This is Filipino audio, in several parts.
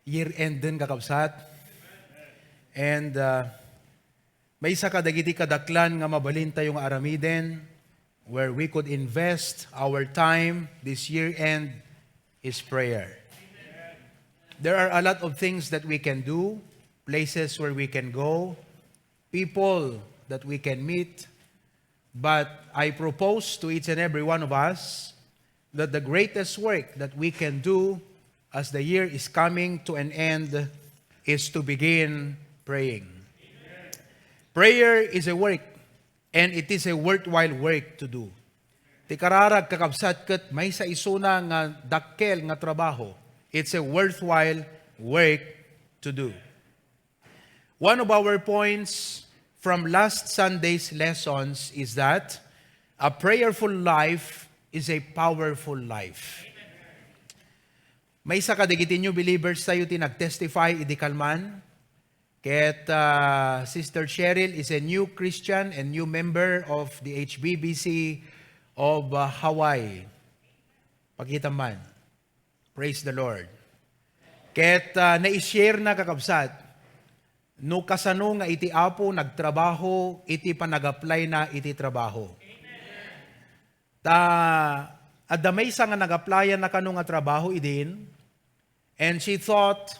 year-end din kakabsat. And may isa kadagiti kadaklan nga mabalin tayong aramiden where we could invest our time this year-end is prayer. There are a lot of things that we can do, places where we can go, people that we can meet, but I propose to each and every one of us that the greatest work that we can do as the year is coming to an end is to begin praying. Amen. Prayer is a work, and it is a worthwhile work to do. Ti kararag kakabsat ket may sa isuna nga dakkel nga trabaho. It's a worthwhile work to do. One of our points from last Sunday's lessons is that a prayerful life is a powerful life. May isa kadigiti new believers tayo tinag-testify idikalman. Ket Sister Cheryl is a new Christian and new member of the HBBC of Hawaii. Pakita man. Praise the Lord. Ket na-share na kakabsat, no kasano nga iti apo nagtrabaho, iti pa nag-apply na iti trabaho. Adamay sa nga nag-applyan na kano nga trabaho idin, and she thought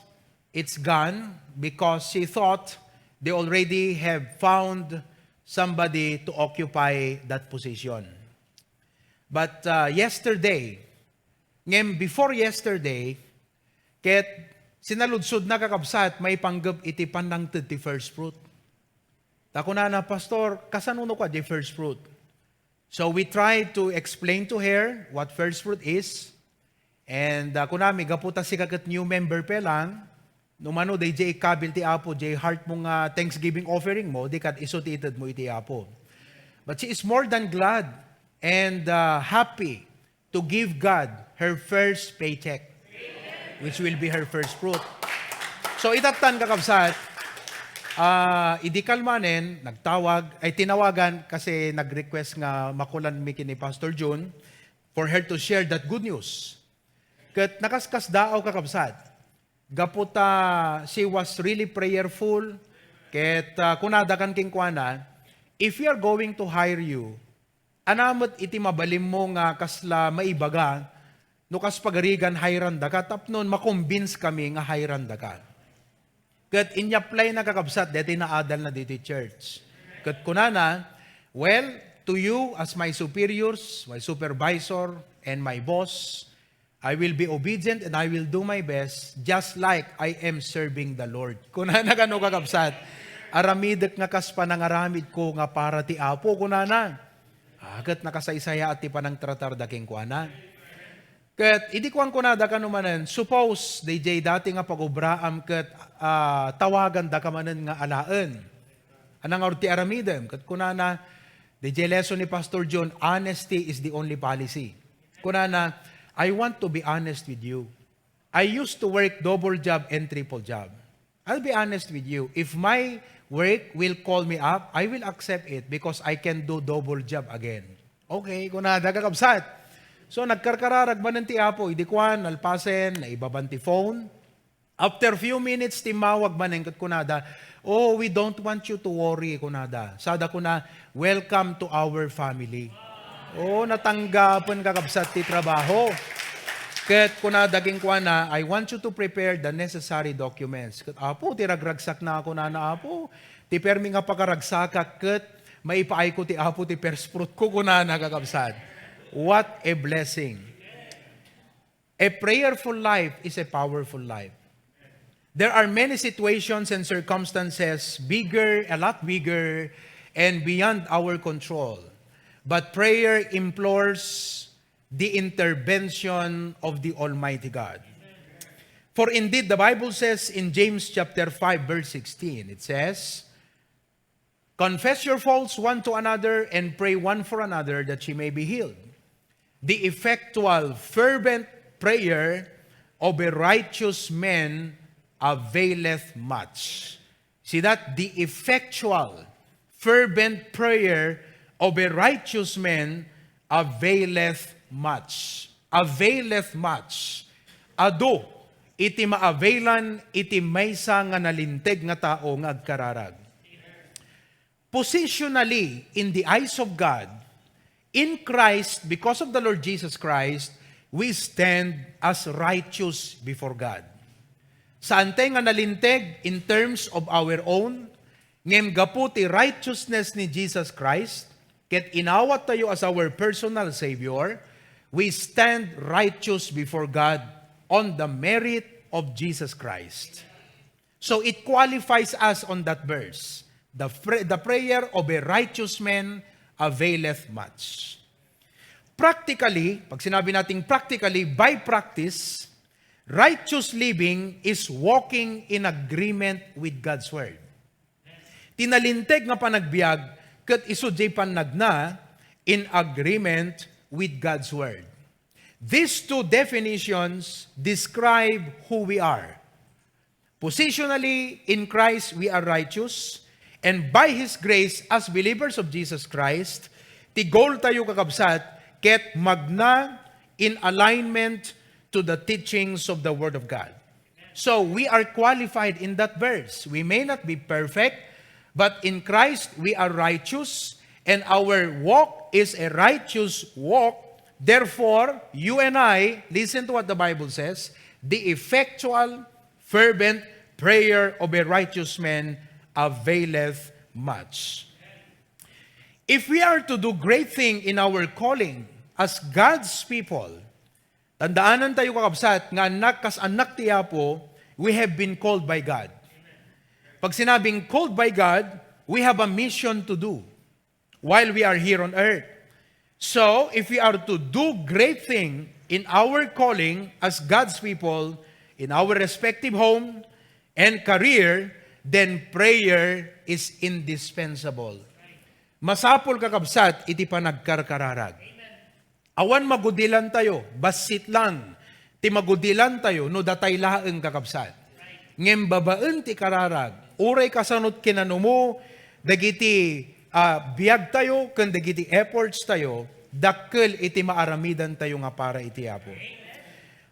it's gone because she thought they already have found somebody to occupy that position. But yesterday, before yesterday, ket sinaludsod na kakabsat, may panggap iti panang ti first fruit. Tako na, Pastor, kasanuno ka di first fruit? So we tried to explain to her what first fruit is. And kunami, gaputa si kagat new member pe lang, numano day jay kabil ti apo, jay heart mong Thanksgiving offering mo, di kat isutited mo iti apo. But she is more than glad and happy to give God her first paycheck, which will be her first fruit. So itatan kakabsat, idikalmanen, tinawagan kasi nag-request nga makulan mi kini Pastor June for her to share that good news. Kat nakaskas daaw kakabsat. Gaputa, she was really prayerful. Ket kunadakan king kuana, if we are going to hire you, anamot iti mabalim mo nga kasla maibaga, no kas pagarigan hayranda ka, tapnon makonvince kami nga hayranda ka. Kat in-apply na kakabsat, deti na adal na diti church. Kat kunana, well, to you as my superiors, my supervisor, and my boss, I will be obedient and I will do my best just like I am serving the Lord. Kunana kano kakabsat, aramidek nga kas panangaramid ko nga para ti apo, kunana. Agat nakasaysaya at ti panang tratar daking kuana. Ket idi kuang kunada kanumanen, suppose DJ dati nga pagubraam ket tawagan da kamanen nga alaen. Anang orti aramidem ket kunana DJ lesson ni Pastor John, honesty is the only policy. Kunana, I want to be honest with you. I used to work double job and triple job. I'll be honest with you. If my work will call me up, I will accept it because I can do double job again. Okay, kunada kakabsat. So nagkarkararag ba ng ti apo, idikwan, alpasen, naibabanti phone. After few minutes, timawag ba ng kunada, oh, we don't want you to worry, kunada. Sada kuna, welcome to our family. Oh, natanggapan kakabsat ti trabaho. Ket kunada ging kuana, I want you to prepare the necessary documents. Ket apo, tiragragsak na ako na apo. Ti permi nga pakaragsak ket maipaay ko ti apo ti first fruit ko kunana kakabsat. What a blessing. A prayerful life is a powerful life. There are many situations and circumstances bigger, a lot bigger, and beyond our control. But prayer implores the intervention of the Almighty God. For indeed, the Bible says in James chapter 5, verse 16, it says, confess your faults one to another and pray one for another that ye may be healed. The effectual, fervent prayer of a righteous man availeth much. See that? The effectual, fervent prayer of a righteous man availeth much. Availeth much. Ado, iti maavailan, iti maysa nga nalinteg nga tao nga agkararag. Positionally, in the eyes of God, in Christ, because of the Lord Jesus Christ, we stand as righteous before God. Saan tayo nga nalinteg in terms of our own, ngem gaputi righteousness ni Jesus Christ, ket inawat tayo as our personal Savior, we stand righteous before God on the merit of Jesus Christ. So it qualifies us on that verse. The prayer of a righteous man availeth much. Practically, pag sinabi nating practically, by practice, righteous living is walking in agreement with God's Word. Tinalinteg nga panagbiag, kat isudjay panagna in agreement with God's Word. These two definitions describe who we are. Positionally, in Christ, we are righteous, and by His grace, as believers of Jesus Christ, ti goal tayo kakabsat, ket magna in alignment to the teachings of the Word of God. So, we are qualified in that verse. We may not be perfect, but in Christ, we are righteous, and our walk is a righteous walk. Therefore, you and I, listen to what the Bible says, the effectual, fervent prayer of a righteous man availeth much. If we are to do great thing in our calling as God's people, tandaanan tayo kakabsat, nga anak kas anak ti Apo, we have been called by God. Pag sinabing called by God, we have a mission to do while we are here on earth. So, if we are to do great thing in our calling as God's people, in our respective home and career, then prayer is indispensable. Masapol kakabsat, iti panagkarkararag. Awan magudilan tayo, basit lang, ti magudilan tayo, no datay laeng kakabsat. Ngem babaen ti kararag, uray kasanot kinanumo, dagiti biyag tayo, kan dagiti efforts tayo, dakkel iti maaramidan tayo nga para iti Apo.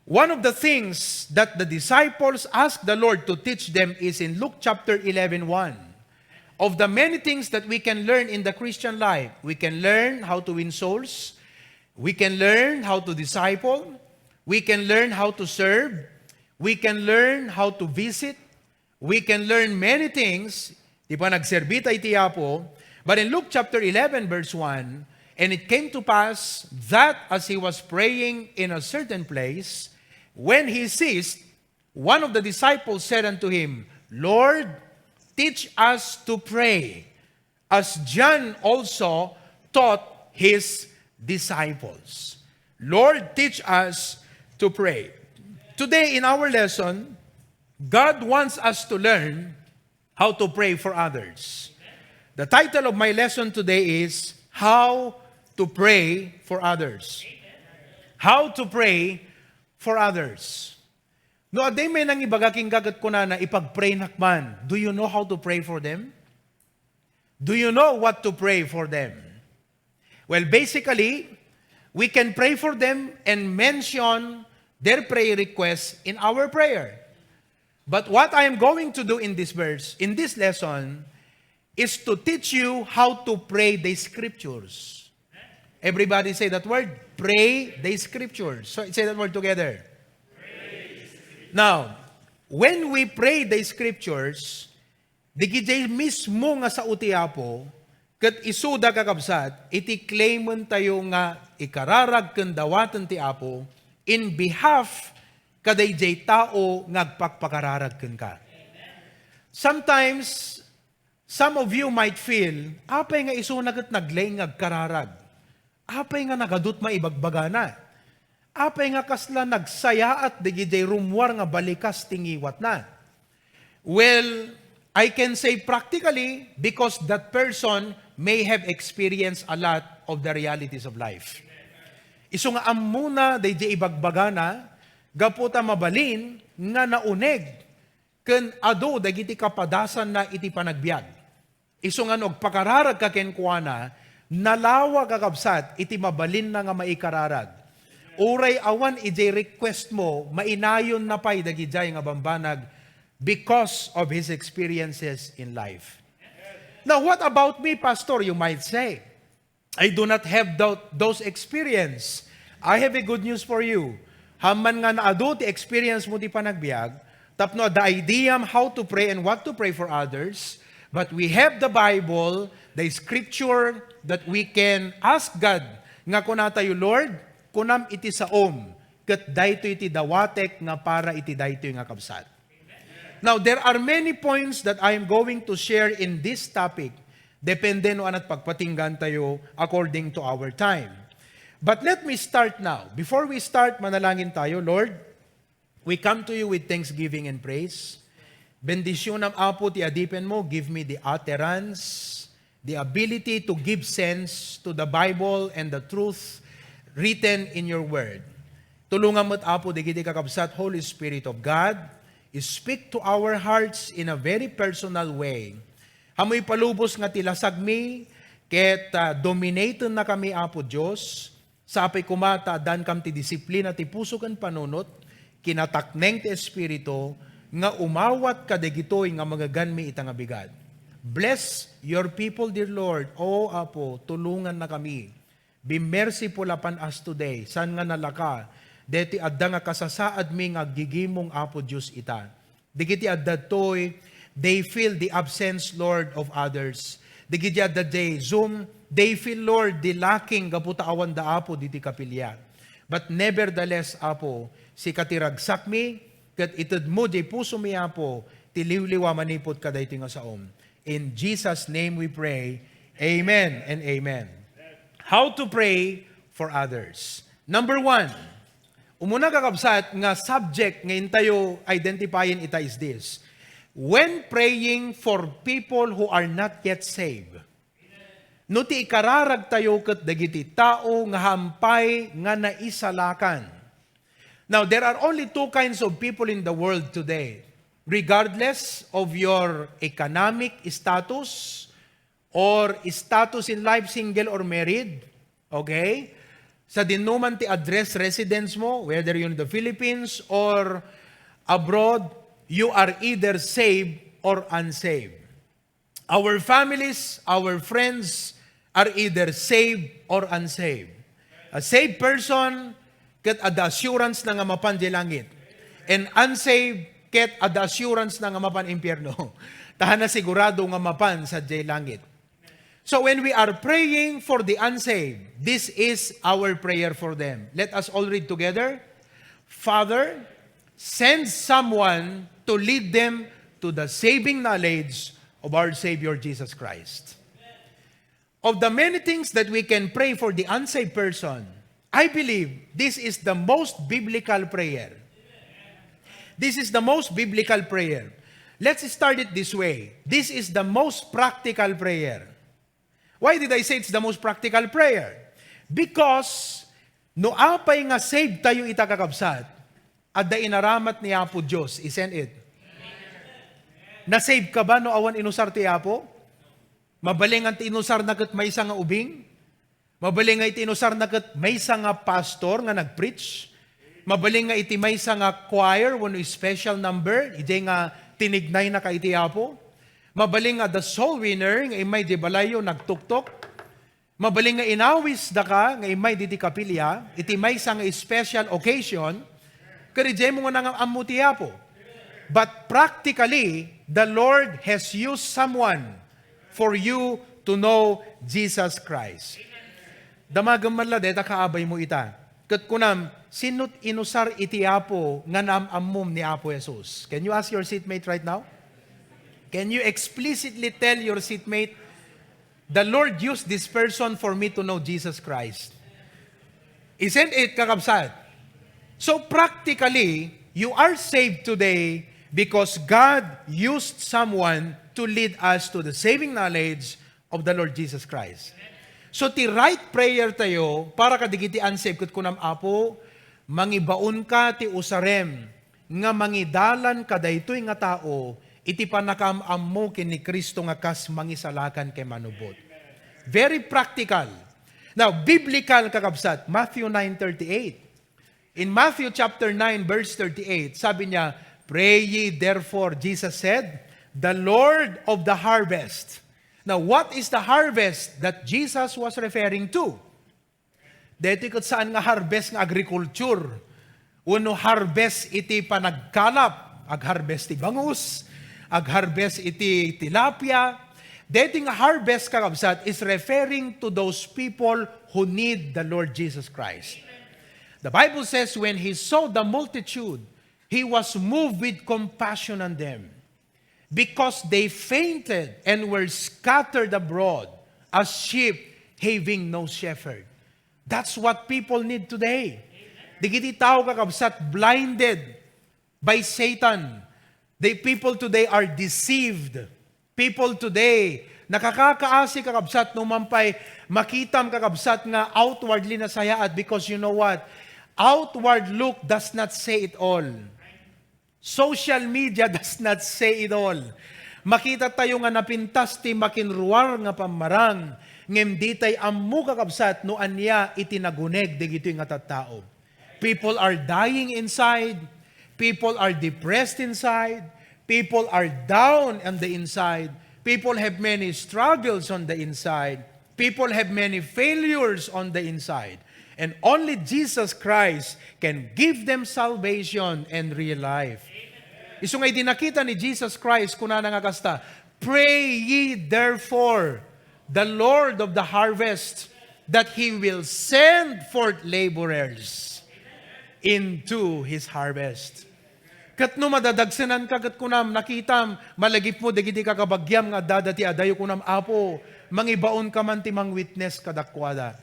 One of the things that the disciples asked the Lord to teach them is in Luke chapter 11:1. Of the many things that we can learn in the Christian life, we can learn how to win souls, we can learn how to disciple, we can learn how to serve, we can learn how to visit, we can learn many things. Di ba nagserbita iti Apo? But in Luke chapter 11 verse 1, and it came to pass that as he was praying in a certain place, when he ceased, one of the disciples said unto him, Lord, teach us to pray, as John also taught his disciples. Lord, teach us to pray. Today in our lesson, God wants us to learn how to pray for others. The title of my lesson today is How to Pray for Others. How to pray for others. No, aday may nang ibagaking gagat ko na ipag-pray nakman. Do you know how to pray for them? Do you know what to pray for them? Well, basically, we can pray for them and mention their prayer requests in our prayer. But what I am going to do in this verse, in this lesson, is to teach you how to pray the scriptures. Everybody say that word, pray the scriptures. So say that word together. Now, when we pray the scriptures, di gijay mismo nga sa utiapo, kat isuda kakabsat, iti claimon tayo nga ikararag ken dawatan ti Apo in behalf kaday jay tao ngagpakpakararag ken ka. Sometimes, some of you might feel, apay nga isunagat naglay ngagkararag. Apay nga nagadut maibagbagana. Apay nga kasla nagsaya at digijay rumwar nga balikas tingiwat na. Well, I can say practically because that person may have experienced a lot of the realities of life. Isu nga amuna digijay ibagbagana, gaputa mabalin nga nauneg ken ado dagiti kapadasan na iti panagbiag. Isu nga nagpakararag ka ken kuana, nalawa kakabsat iti mabalin na nga maikararag. Uray awan ijay request mo, mainayon na pa'y dagijay nga bambanag because of his experiences in life. Now, what about me, Pastor? You might say, I do not have those experience. I have a good news for you. Haman nga naado ti experience mo ti panagbiag, tapno the idea how to pray and what to pray for others, but we have the Bible, the scripture that we can ask God, nga kuna tayo, Lord, kunam iti saom, ket dayto iti dawatek nga para iti dayto nga kabsat. Now, there are many points that I am going to share in this topic, depende no anat pagpatinggan tayo according to our time. But let me start now. Before we start, manalangin tayo. Lord, we come to you with thanksgiving and praise. Bendisyon ng Apo ti adipen mo, give me the utterance, the ability to give sense to the Bible and the truth written in your word. Tulungan mo't Apo, digiti kakabsat, Holy Spirit of God, speak to our hearts in a very personal way. Hamoy palubos nga tilasag mi, ket dominated na kami, Apo Diyos, sa apay kumata, dan kam ti disiplina, ti puso kan panunot, kinatakneng ti Espiritu, nga umawat kadagitoy nga magaganmi itang abigad. Bless your people, dear Lord. O Apo, tulungan na kami. Be merciful upon us today. San nga nalaka, deti adda nga kasasaad mi nga gigimong Apo Diyos ita. Digiti adda toy, they feel the absence, Lord, of others. Digiti adda day, Zoom, they feel, Lord, the lacking gaputa awan da Apo diti kapilya. But nevertheless, Apo, si katiragsak mi, kat itad mo di puso mi, Apo, tiliwliwa manipot kaday tinga saom. In Jesus' name we pray, amen and amen. How to pray for others. Number 1, umuna kakabsat nga subject ngayon tayo identifyin ita is this. When praying for people who are not yet saved, no ti ikararag tayo ket dagiti tao nga hampay nga naisalakan. Now, there are only 2 kinds of people in the world today. Regardless of your economic status or status in life, single or married, okay? Sa dinuman ti address residence mo, whether you're in the Philippines or abroad, you are either saved or unsaved. Our families, our friends are either saved or unsaved. A saved person ket ada assurance na nga mapan di langit. And unsaved ket ada assurance na nga mapan impyerno. Tahan na sigurado nga mapan sa di langit. So when we are praying for the unsaved, this is our prayer for them. Let us all read together. Father, send someone to lead them to the saving knowledge of our Savior Jesus Christ. Of the many things that we can pray for the unsaved person, I believe this is the most biblical prayer. This is the most biblical prayer. Let's start it this way. This is the most practical prayer. Why did I say it's the most practical prayer? Because no apay nga saved tayo itakakabsat, at da inaramat ni Apo Diyos, isn't it? Na-save ka ba no awan inusar ti Apo? Mabaling ang tinusar na kat may isang nga ubing? Mabaling nga itinusar na kat may isang nga pastor nga nag-preach? Mabaling nga iti may isang nga choir, wano special number, iti nga tinignay na ka iti Apo? Mabaling nga the soul winner, nga imay di balayo nagtuktok? Mabaling nga inawis da ka, nga imay di kapilya, iti may isang nga special occasion, karijay mo nga nang amuti Apo. But practically, the Lord has used someone for you to know Jesus Christ. Damagang man la, deta kaabay mo ita. Kat kunam, sinut inusar iti Apo nga naamamom ni Apo Jesus? Can you ask your seatmate right now? Can you explicitly tell your seatmate, the Lord used this person for me to know Jesus Christ? Isn't it, kakabsat? So practically, you are saved today because God used someone to lead us to the saving knowledge of the Lord Jesus Christ. So ti right prayer tayo, para kadigiti unsaved, kat kunam Apo, mangibaon ka ti usarem, nga mangidalan ka daytoy nga tao, iti panakam mo kini Kristo nga kas mangisalakan kay manubot. Very practical. Now, biblical kakabsat, Matthew 9:38. In Matthew chapter 9, verse 38, sabi niya, "Pray ye therefore," Jesus said, "the Lord of the harvest." Now, what is the harvest that Jesus was referring to? Dito kat saan nga harvest nga agriculture. Uno harvest iti panagkalap, ag-harvest ti bangus, ag-harvest iti tilapia. Dito nga harvest kakabsat is referring to those people who need the Lord Jesus Christ. The Bible says when he saw the multitude, he was moved with compassion on them because they fainted and were scattered abroad as sheep having no shepherd. That's what people need today. Digiti tao kakabsat blinded by Satan. The people today are deceived. People today nakakakaasi kakabsat numampay makitam kakabsat nga outwardly na sayaat because you know what? Outward look does not say it all. Social media does not say it all. Makita tayo nga napintas ti makinruar nga pamarang ngem ditay ammo kakabsat no anya itinaguneg digito nga tattao. People are dying inside. People are depressed inside. People are down on the inside. People have many struggles on the inside. People have many failures on the inside. And only Jesus Christ can give them salvation and real life. Isu ngay dinakita ni Jesus Christ kuna nga kasta, "Pray ye therefore the Lord of the harvest that He will send forth laborers into His harvest." Kat no madadagsanan ka kat kunam nakitam malagip mo dagiti kakabagyam nga dadati adayo kunam apo mangibaon ka man ti mang witness kadakwada.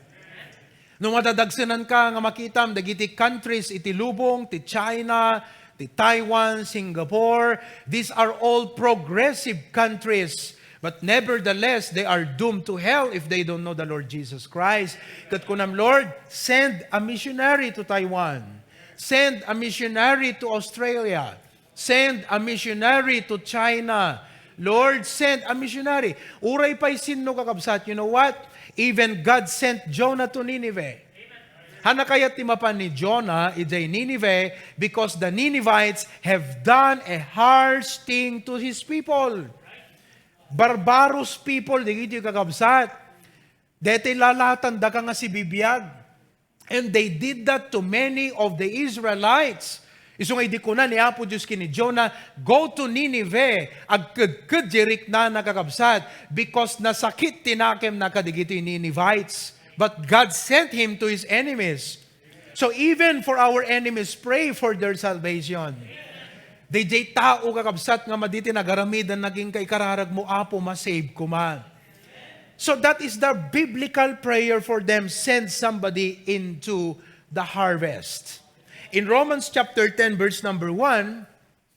No madadagsanan ka nga makitam dagiti countries iti lubong, ti China, ti Taiwan, Singapore, these are all progressive countries. But nevertheless, they are doomed to hell if they don't know the Lord Jesus Christ. Kat kunam, Lord, send a missionary to Taiwan. Send a missionary to Australia. Send a missionary to China. Lord, send a missionary. Uray pa'y sinno kakabsat. You know what? Even God sent Jonah to Nineveh. Hana kaya timapan ni Jonah ijay Nineveh because the Ninevites have done a harsh thing to his people. Barbarous people, digiti kakabsat. Dete lalatan da ka nga si bibiyag. And they did that to many of the Israelites. Isungay di ko na ni Apo Diyos kini Jonah, go to Nineveh, agkad jerik na nakakabsat, because nasakit tinakem na kadigito yung Ninevites. But God sent him to his enemies. So even for our enemies, pray for their salvation. DJ tao kakabsat nga maditi nagaramidan naging kay kararag mo, Apo, masave ko man. So that is the biblical prayer for them, send somebody into the harvest. In Romans chapter 10, verse number 1,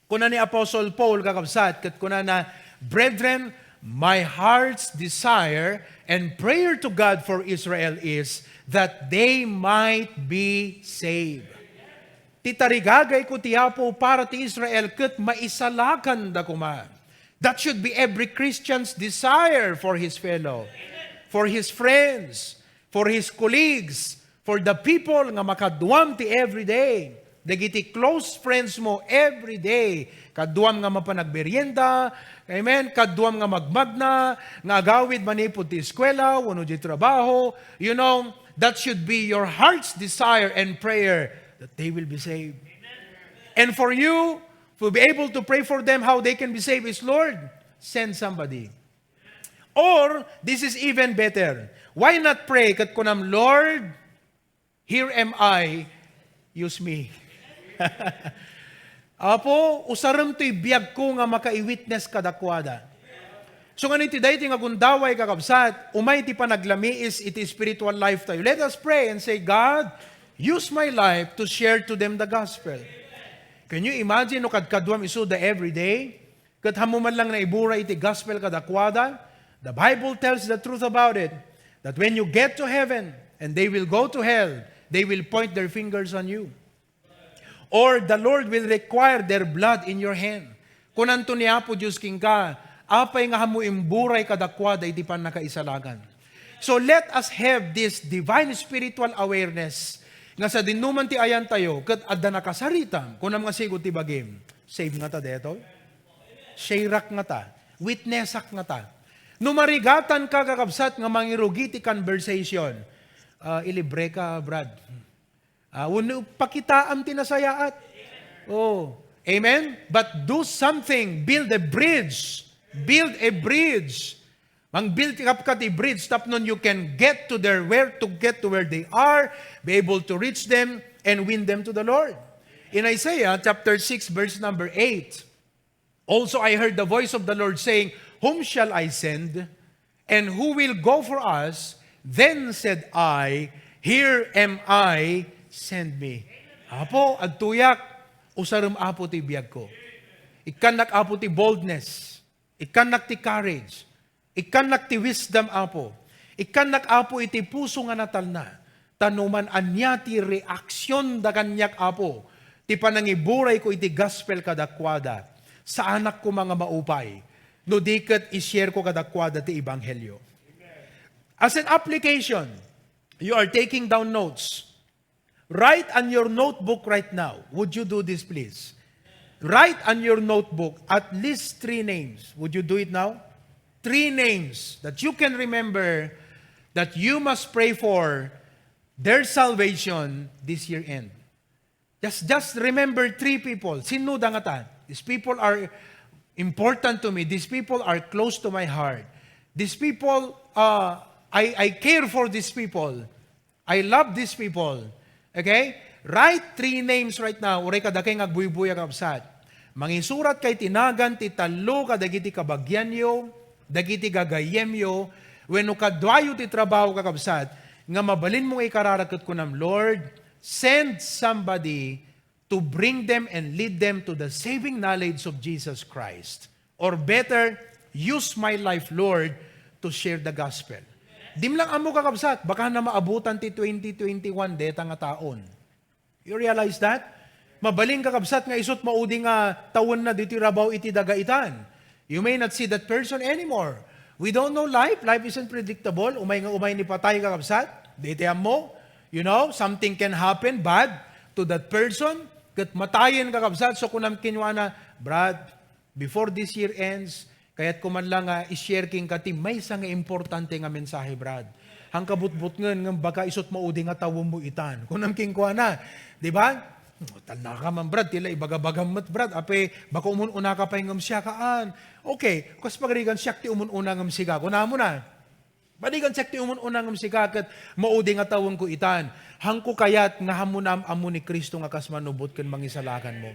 kuna ni Apostle Paul kakabsat, kat kuna na, "Brethren, my heart's desire and prayer to God for Israel is that they might be saved." Titarigagay ko tiyapo para ti Israel kat maisalakan da kuma. That should be every Christian's desire for his fellow, for his friends, for his colleagues, for the people nga makaduam ti everyday. Dagiti close friends mo everyday. Kaduam nga mapanagberyenda, amen, kaduam nga magmagna, nga agawid manipod ti eskwela, wano di trabaho. You know, that should be your heart's desire and prayer that they will be saved. And for you, to be able to pray for them how they can be saved is, Lord, send somebody. Or, this is even better. Why not pray kat kunam, Lord, here am I, use me. Apo, usaram to'y biyag ko nga makaiwitness kadakwada. So nga niti dahi nga gundaway kakabsat, umay ti panaglamiis iti spiritual life tayo. Let us pray and say, God, use my life to share to them the gospel. Can you imagine no kadkadwam isuda every day? Kat hamuman lang na ibura iti gospel kadakwada? The Bible tells the truth about it. That when you get to heaven and they will go to hell, they will point their fingers on you. Or the Lord will require their blood in your hand. Kung anto niya po Diyos king ka, apay nga hamu imburay kadakwada iti pan nakaisalagan. So let us have this divine spiritual awareness Nga sa dinuman ti ayan tayo, kat adda nakasaritam, kung mga sigot ti bagim, save nga ta deto, sharak nga ta, witnessak nga ta. Numarigatan ka kakabsat nga mangirugi ti conversation, ilibre ka, Brad. Pakitaam ti nasayaat. Oh, amen? But do something, build a bridge. Build a bridge. Ang build up ka ti bridge, tapnon you can get to where they are, be able to reach them, and win them to the Lord. In Isaiah chapter 6, verse number 8, also I heard the voice of the Lord saying, whom shall I send? And who will go for us? Then said I, here am I, send me. Apo, agtuyak, usarum apo ti biyag ko. Ikanak apo ti boldness. Ikanak ti courage. Ikanak ti wisdom apo. Ikanak apo iti puso nga natal na. Tanuman anya ti reaksyon da kanyak apo. Ti panangiburay ko iti gospel kadakwada. Sa anak ko mga maupay. No diket ishare ko kadakwada ti ebanghelyo. As an application, you are taking down notes. Write on your notebook right now. Would you do this, please? Write on your notebook at least 3 names. Would you do it now? 3 names that you can remember that you must pray for their salvation this year end. Just remember 3 people. Sino da nga ta? These people are important to me. These people are close to my heart. These people, I care for these people. I love these people. Okay? Write 3 names right now. Uray kadakay nga buy-buya kapsat. Mangisurat kay tinagan ti talo kadagiti kabagyanyo, dagiti gagayemyo, wenno kadwayo ti trabaho kakabsat, nga mabalin mong ikararakat ko ng Lord, send somebody to bring them and lead them to the saving knowledge of Jesus Christ. Or better, use my life, Lord, to share the gospel. Dim lang amo kakabsat, baka na maabutan ti 2021 deta nga taon. You realize that? Mabaling kakabsat nga isot maudi nga tawon na diti rabaw iti dagaitan. You may not see that person anymore. We don't know life. Life isn't predictable. Umay ni patay kakabsat. Ditiam mo. You know, something can happen bad to that person. Kat matayin kakabsat. So kunam kinwa na, Brad, before this year ends, kaya't kuman lang i-share king kati, may isang importante nga mensahe, Brad. Hang kabutbut nga baka isot maudi nga tawon mo itan. Kunam king kwa na. Diba? Tal na ka man, Brad, tila ibagabagam mat, Brad, ape, baka umun-una ka pa yung siya kaan. Okay, kas pagrigan siya ti umun-una ngam siga, kuna mo na. Baligan siya ti umun-una ngam siga, kat maudi nga tawon ko itan. Hangko kayat nga hamunam amo ni Kristo nga kas manubot kan mangisalakan mo.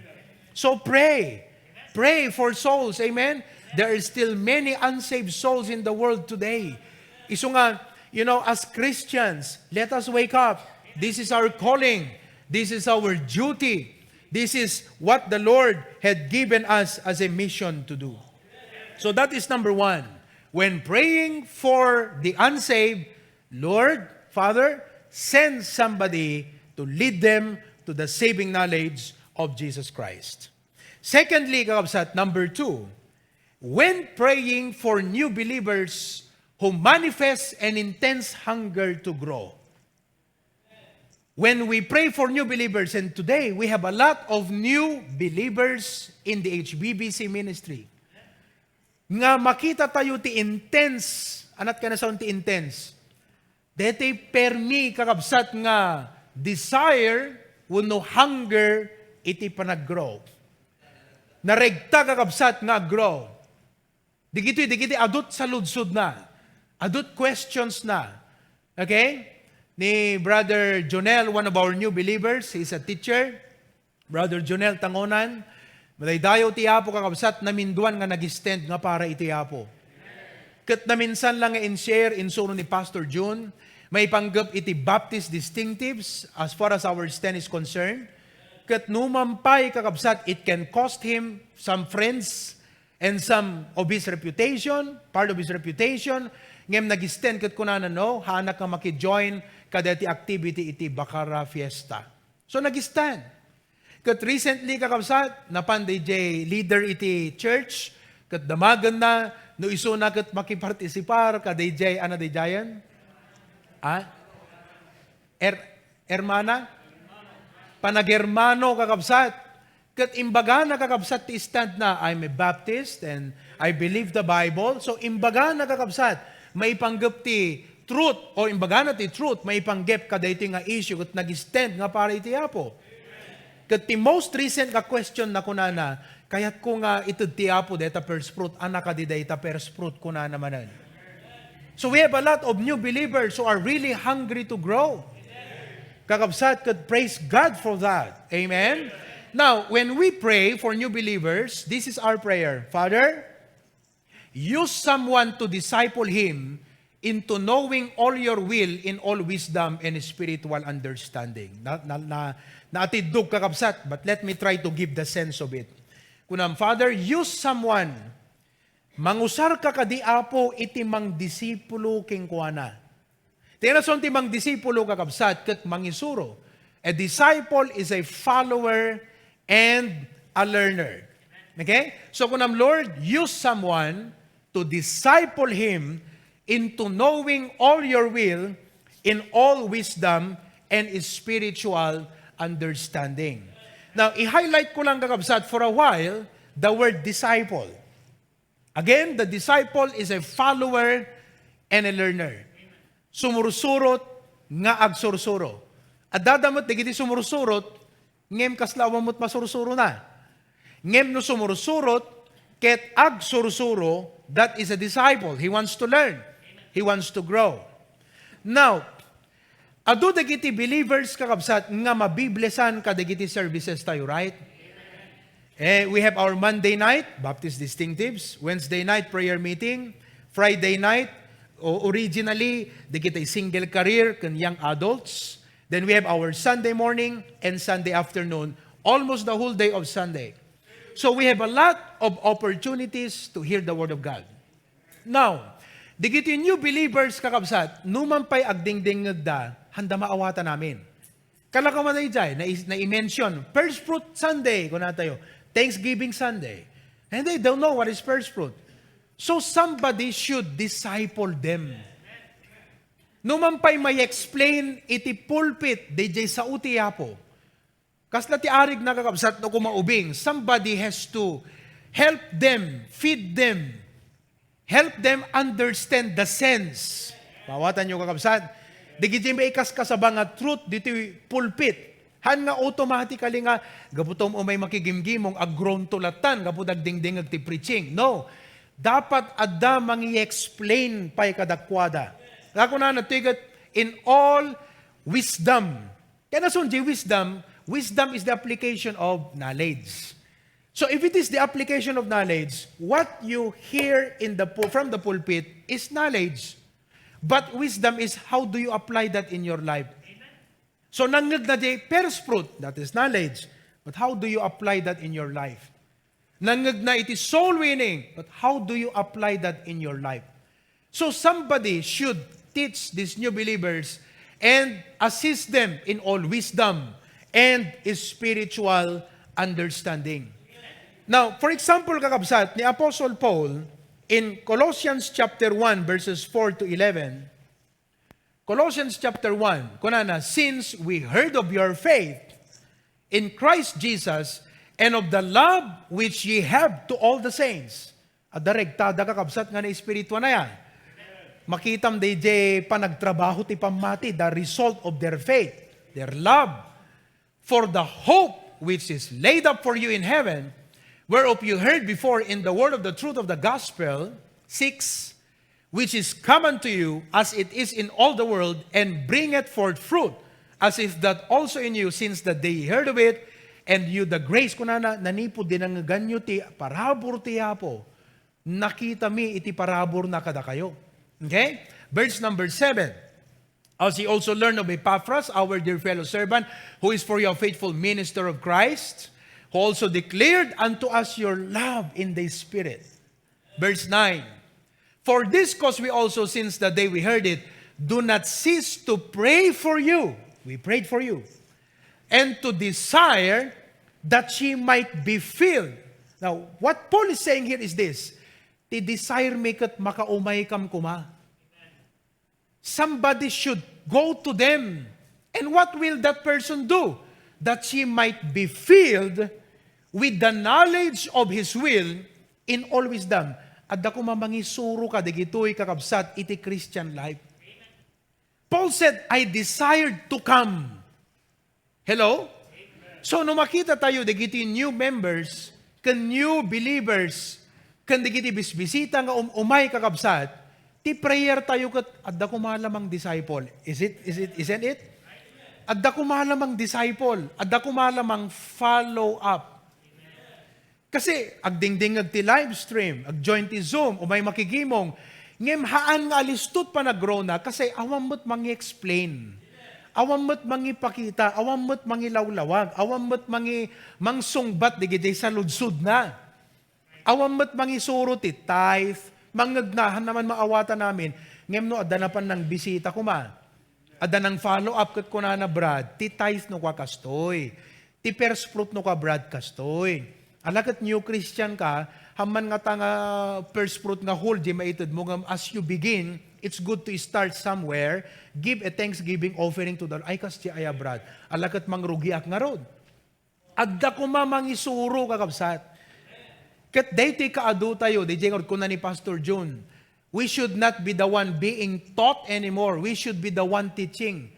So pray. Pray for souls, amen? There are still many unsaved souls in the world today. Iso nga, you know, as Christians, let us wake up. This is our calling. This is our duty. This is what the Lord had given us as a mission to do. So that is number 1. When praying for the unsaved, Lord, Father, send somebody to lead them to the saving knowledge of Jesus Christ. Secondly, kakabsat, number 2, when praying for new believers who manifest an intense hunger to grow. When we pray for new believers, and today we have a lot of new believers in the HBBC ministry, nga makita tayo ti intense, anat ka na sa ti intense, dete permi kakabsat nga desire, wano hunger, iti panag-grow. Naregta kakabsat nga grow. Digiti, adut sa ludsud na. Adut questions na. Okay? Ni Brother Jonel, one of our new believers, he's a teacher. Brother Jonel Tangonan, madaydayo ti Apo kakabsat naminduan nga nag-stand nga para iti Apo. Kat naminsan lang nga in-share insuno ni Pastor June, may panggap iti Baptist distinctives as far as our stand is concerned. Kat numampay kakabsat, it can cost him some friends and some of his reputation, part of his reputation. Ngem nag-stand kat kunanan no, hanak nga maki-join kada ti activity iti Bakara Fiesta. So nag-stand. Kat recently kakabsat, napan DJ leader iti church, kat damagan na, no iso na kat makipartisipar, ka DJ, ano DJyan? Hermana? panagermano kakabsat. Kat imbaga na kakabsat ti stand na, I'm a Baptist and I believe the Bible. So imbaga na kakabsat, maipanggap ti truth o imbaga na ti truth, maipanggap kada iti nga issue kat nag-stand nga para iti apo. Kat ti most recent ka question na kunana, kayat ko nga itid ti apo deta first fruit, anak ka di deta first fruit kunana manan. So we have a lot of new believers who are really hungry to grow. Kakabsat could praise God for that. Amen? Now, when we pray for new believers, this is our prayer. Father, use someone to disciple him into knowing all your will in all wisdom and spiritual understanding. Naatidug kakabsat, but let me try to give the sense of it. Kunam, Father, use someone mangusar ka kadi apo iti mang disipulo king kuana. Tinason ti mang disipulo kakabsat ket mangisuro. A disciple is a follower and a learner. Okay? So kunam, Lord, use someone to disciple him into knowing all your will in all wisdom and spiritual understanding. Now, i-highlight ko lang kakabsat for a while the word disciple. Again, the disciple is a follower and a learner. Sumursurot nga agsursuro. At dadamot digiti sumursurot, ngem kaslawa mo't masursuro na. Ngem no sumursurot, ket agsursuro, that is a disciple. He wants to learn. He wants to grow. Now, adu digiti believers kakabsat nga mabiblesan ka digiti services tayo, right? We have our Monday night, Baptist Distinctives, Wednesday night, prayer meeting, Friday night, originally, di kita single career, kan young adults. Then we have our Sunday morning and Sunday afternoon, almost the whole day of Sunday. So we have a lot of opportunities to hear the Word of God. Now, di kita new believers kakabsat, numampay agdingding ngagda, handa maawata namin. Kalakamatay dyan, na-i-mention, First Fruit Sunday, kung na tayo, Thanksgiving Sunday. And they don't know what is first fruit. So somebody should disciple them. Numampay may explain iti pulpit, DJ sa utiyapo. Kasla ti arig nakakabsat no kumaubing. Somebody has to help them, feed them, help them understand the sense. Pawatan nyo kakabsat. Digiti may ikaskasaba nga truth dito pulpit. Han nga automatically nga, gaputom o may makigimgimong agron tulatan, gapudag dingding ti preaching. No. Dapat adda mangi-explain pa'y kadakwada. Ako na natigat in all wisdom. Kaya nasun di wisdom, wisdom is the application of knowledge. So if it is the application of knowledge, what you hear from the pulpit is knowledge. But wisdom is how do you apply that in your life? So nangag na di first fruit, that is knowledge. But how do you apply that in your life? Nangag na it is soul winning, but how do you apply that in your life? So somebody should teach these new believers and assist them in all wisdom and spiritual understanding. Now, for example, kakabsat, ni Apostle Paul, in Colossians chapter 1, verses 4 to 11, Colossians chapter 1, kunana, since we heard of your faith in Christ Jesus and of the love which ye have to all the saints. At daregtada kakabsat nga na espiritu na yan. Makitam DJ panagtrabaho ti pamati, the result of their faith, their love, for the hope which is laid up for you in heaven, whereof you heard before in the word of the truth of the gospel, 6, which is common to you as it is in all the world, and bringeth forth fruit, as if that also in you, since the day ye heard of it, and you the grace, kunana, nanipod din ang ganyo ti parabor ti apo, nakita mi iti parabor na kada kayo. Okay? Verse number 7. As ye also learn of Epaphras, our dear fellow servant, who is for you a faithful minister of Christ, who also declared unto us your love in the Spirit. Verse 9. For this cause we also, since the day we heard it, do not cease to pray for you. We prayed for you. And to desire that she might be filled. Now, what Paul is saying here is this. Ti desire maket makaumay kam kuma. Somebody should go to them. And what will that person do? that ye might be filled with the knowledge of His will in all wisdom. At dako mamangisuro ka, digito'y kakabsat, iti Christian life. Paul said, I desired to come. Hello? So, no makita tayo, digiti new members, kan new believers, kan digiti bisbisita nga umay kakabsat, ti prayer tayo kat, adda ko malamang disciple. Isn't it? Adda ko malamang disciple. Adda ko malamang follow up. Kasi, agdingding ti live stream, ag-join ti Zoom, umay makigimong, ngem haan nga alistot pa nag-grow na, kasi awam mo't mangi-explain. Awam mo't mangipakita, awam mo't mangilawlawag, awam mo't mangsungbat, digiti sa ludsud na. Awam mo't mangisuro ti tithe, mangagnahan naman maawatan namin, ngem no, adda na pan ng bisita kuma. Adda ng follow-up kat kuna na Brad, ti tithe no ka kastoy, ti first fruit no ka Brad kastoy. Alakat new Christian ka, haman nga tanga first fruit nga whole, di maitid mo nga as you begin, it's good to start somewhere, give a thanksgiving offering to the Lord. Ay, kasi aya, Brad. Alakat mangrugiak nga rod. Adda ko mamangisuro kakabsat. Kat dayti kaadu tayo, di jengod ko na ni Pastor June, we should not be the one being taught anymore. We should be the one teaching.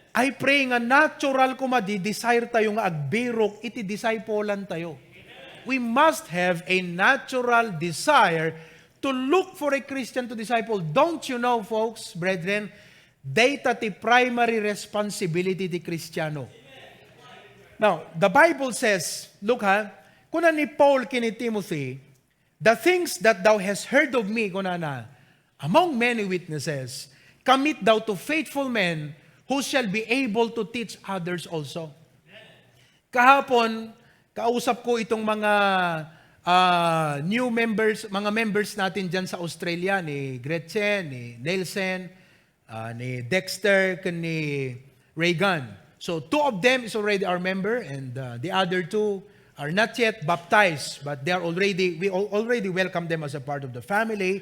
I pray nga natural ko desire tayo nga agbirok, iti disciplean tayo. We must have a natural desire to look for a Christian to disciple. Don't you know, folks, brethren, data ti primary responsibility ti Kristiyano. Now, the Bible says, look kuna ni Paul kini Timothy, the things that thou hast heard of me, kuna na, among many witnesses, commit thou to faithful men who shall be able to teach others also. Kahapon, kausap ko itong mga new members, mga members natin dyan sa Australia, ni Gretchen, ni Nelson, ni Dexter, ni Reagan. So, 2 of them is already our member, and the other 2 are not yet baptized, but they are we already welcome them as a part of the family.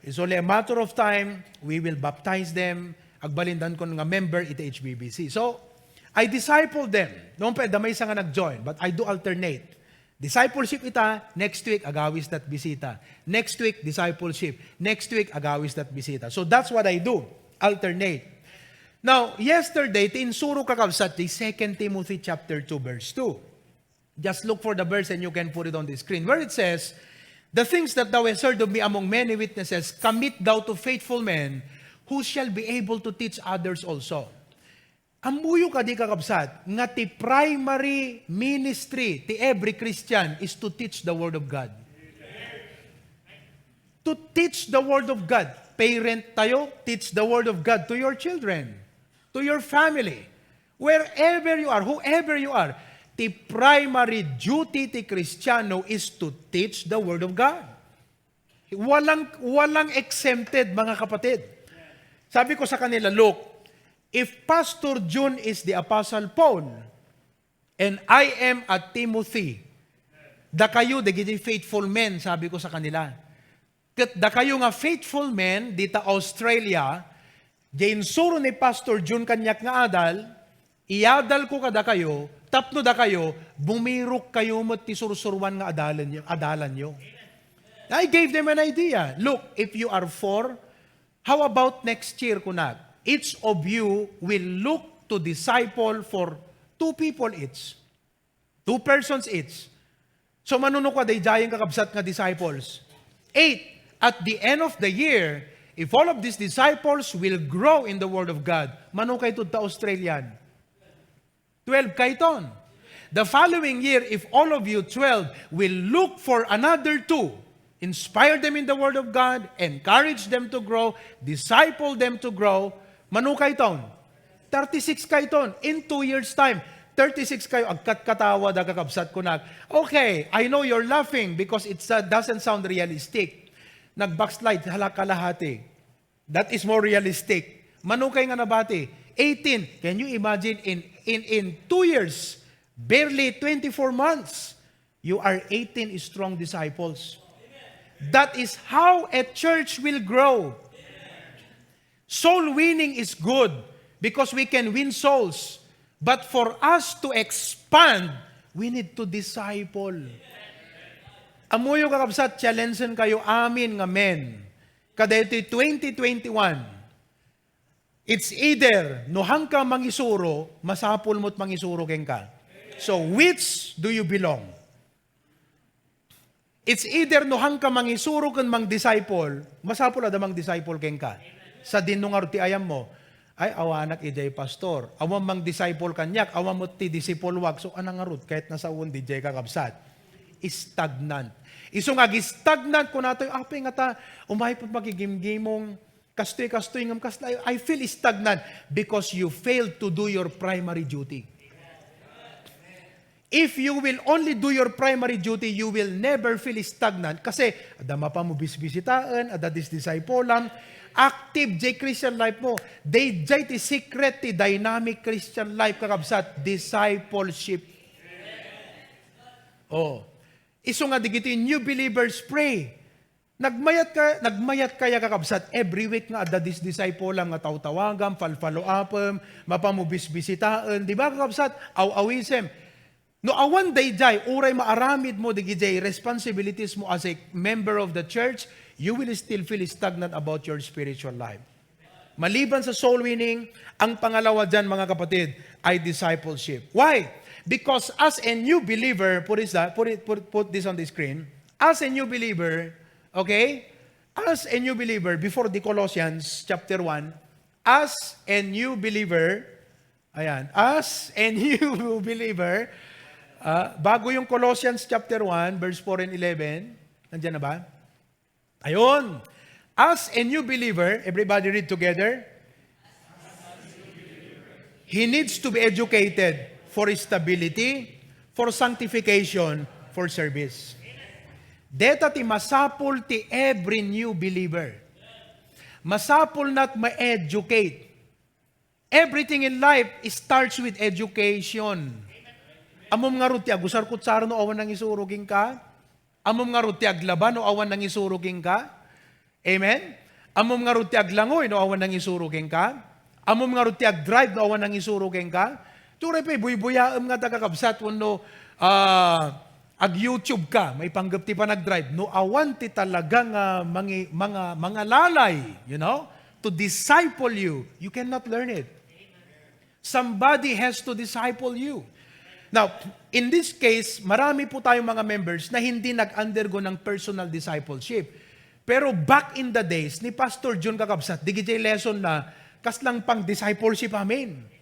It's only a matter of time, we will baptize them, agbalindan ko nga member iti HBBC. So, I disciple them. Noong pa, damay sa nga nag-join, but I do alternate. Discipleship ita, next week, agawis that bisita. Next week, discipleship. Next week, agawis that bisita. So that's what I do. Alternate. Now, yesterday, tinsuro kakabsat di 2 Timothy chapter 2, verse 2. Just look for the verse and you can put it on the screen. Where it says, the things that thou hast heard of me among many witnesses, commit thou to faithful men, who shall be able to teach others also. Amuyo ka di kakabsat, nga ti primary ministry ti every Christian is to teach the Word of God. To teach the Word of God. Parent tayo, teach the Word of God to your children, to your family, wherever you are, whoever you are. The primary duty ti Kristiyano is to teach the Word of God. Walang exempted, mga kapatid. Sabi ko sa kanila, look, if Pastor June is the Apostle Paul, and I am a Timothy, da kayo, dagiti faithful men, sabi ko sa kanila. Da kayo nga faithful men, dita Australia, ginsuro ni Pastor June kanyak nga adal, iadal ko kada kayo, tapno da kayo, bumirok kayo mo't tisursurwan nga adalan nyo. I gave them an idea. Look, if you are 4, how about next year kunak? Each of you will look to disciple for 2 people each. 2 persons each. So manunok ka day jayang kakabsat nga disciples. 8. At the end of the year, if all of these disciples will grow in the Word of God, manunok kayo to Australian. 12 kayo ton. The following year, if all of you 12 will look for another 2, inspire them in the Word of God, encourage them to grow, disciple them to grow, manukay taon. 36 kayo ton. In 2 years' time, 36 kayo, agkat-katawa da kakabsat ko na. Okay, I know you're laughing because it doesn't sound realistic. Nag-backslide, halakalahati. That is more realistic. Manukay nga nabati. 18. Can you imagine in 2 years, barely 24 months, you are 18 strong disciples. That is how a church will grow. Soul winning is good because we can win souls. But for us to expand, we need to disciple. Amuyo kakabsat, challengean kayo amin nga men. Kada ito'y 2021, it's either nohang ka mangisuro, masapul mo't mangisuro keng ka. So which do you belong? It's either nohang ka mangisuro kan mang disciple, masapul ada mang disciple keng ka. Sa dinungar ti ayam mo, ay awanak ijay pastor, awam mang disciple kanyak, awam mo ti disciple wag, so anang arut, kahit nasa uwan di jay kakabsat. Stagnant. Iso nga, stagnant ko nato yung apay nga ta, umay po magigim-gimong, kastoy-kastoy ngam kaslay, I feel stagnant because you failed to do your primary duty. If you will only do your primary duty, you will never feel stagnant kasi adama pa mo bisbisitaan, ada disciple-am, active jay Christian life mo. They jay ti secret ti dynamic Christian life kakabsat, discipleship. Oh. Iso nga digito yung new believers pray. Nagmayat kaya kakabsat every week nga ada disciple lang nga tawtawagam, follow upem, mapamubisbisitaan, di ba kakabsat? Aw-awisem. No awan dayjay, uray maaramid mo digijay responsibilities mo as a member of the church, you will still feel stagnant about your spiritual life. Maliban sa soul winning, ang pangalawa dyan mga kapatid ay discipleship. Why? Because as a new believer, put this on the screen. As a new believer, okay? As a new believer, before the Colossians chapter 1, as a new believer, ayan, as a new believer, bago yung Colossians chapter 1, verse 4 and 11, nandiyan na ba? Ayun. As a new believer, everybody read together. He needs to be educated for stability, for sanctification, for service. Deta ti masapul ti every new believer. Masapul not ma-educate. Everything in life starts with education. Amom nga ruti agusar kutsar no awan nang isuruging ka. Amom nga ruti aglaban no awan nang isuruging ka. Amen? Amom nga ruti aglangoy no awan nang isuruging ka. Amom nga ruti agdrive no awan nang isuruging ka. Turay pa, buy-buyaam nga tagakabsat, no, ag-YouTube ka, may panggap ti pa nag-drive, no, awan ti talagang mga lalay, you know, to disciple you. You cannot learn it. Somebody has to disciple you. Now, in this case, marami po tayong mga members na hindi nag-undergo ng personal discipleship. Pero back in the days, ni Pastor John Kakabsat, digitay lesson na, kaslang pang discipleship amin.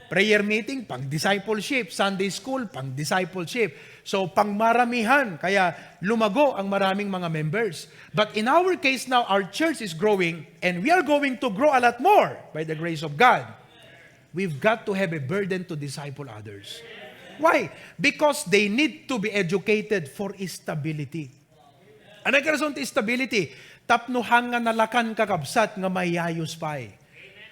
Prayer meeting, pang discipleship. Sunday school, pang discipleship. So, pang maramihan. Kaya lumago ang maraming mga members. But in our case now, our church is growing and we are going to grow a lot more by the grace of God. We've got to have a burden to disciple others. Why? Because they need to be educated for stability. Ano ka rason ti stability? Tapnuhang nga nalakan kakabsat nga mayayos pa eh.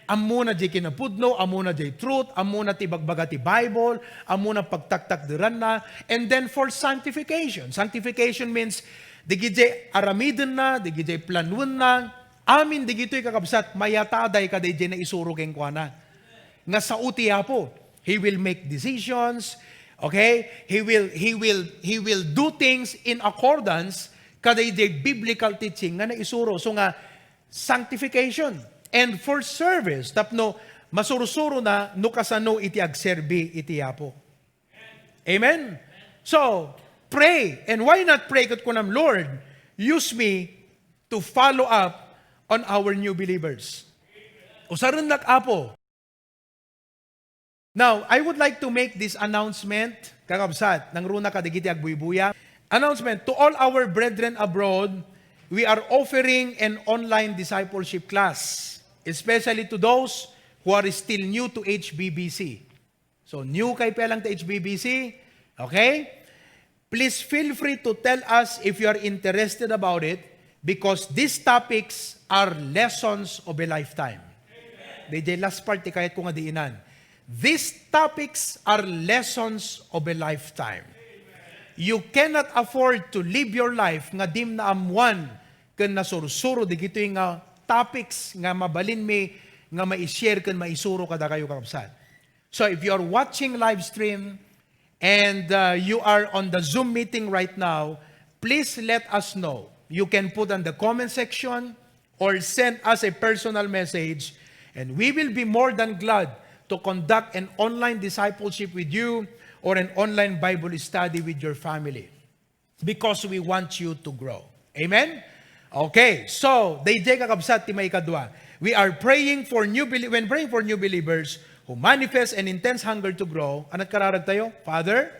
Amo na di kinapudno, amo na di truth, amo na ti bagbaga ti Bible, amo na pagtaktak diran na, and then for sanctification. Sanctification means, di gijay aramidin na, di gijay planun na, amin di gito'y kakabsat, mayataday ka di na isurugeng kwa na. Nga sa utiya po, he will make decisions, okay? He will do things in accordance kada di biblical teaching nga na isuro. So nga, sanctification. And for service, tapno masurusuro na no kasano iti agserbi iti apo. Amen? So, pray. And why not pray kat kunam, Lord, use me to follow up on our new believers. Usaron apo. Now, I would like to make this announcement, kakabsat, nang runa kadigiti agbuy-buya. Announcement, to all our brethren abroad, we are offering an online discipleship class. Especially to those who are still new to HBBC. So, new kay pelang to HBBC, okay? Please feel free to tell us if you are interested about it because these topics are lessons of a lifetime. DJ last part, kahit ko nga diinan. These topics are lessons of a lifetime. You cannot afford to live your life nga dim na amuan kan nasursuro di gito yung topics nga mabalin mi nga ma-share kan maisuro kada kayo kakabsat. So if you're watching live stream and you are on the Zoom meeting right now, please let us know. You can put on the comment section or send us a personal message, and we will be more than glad to conduct an online discipleship with you or an online Bible study with your family, because we want you to grow. Amen? Okay, so, dayjay kakabsat ti may kadwa. We are praying for when praying for new believers who manifest an intense hunger to grow. Anat kararag tayo? Father,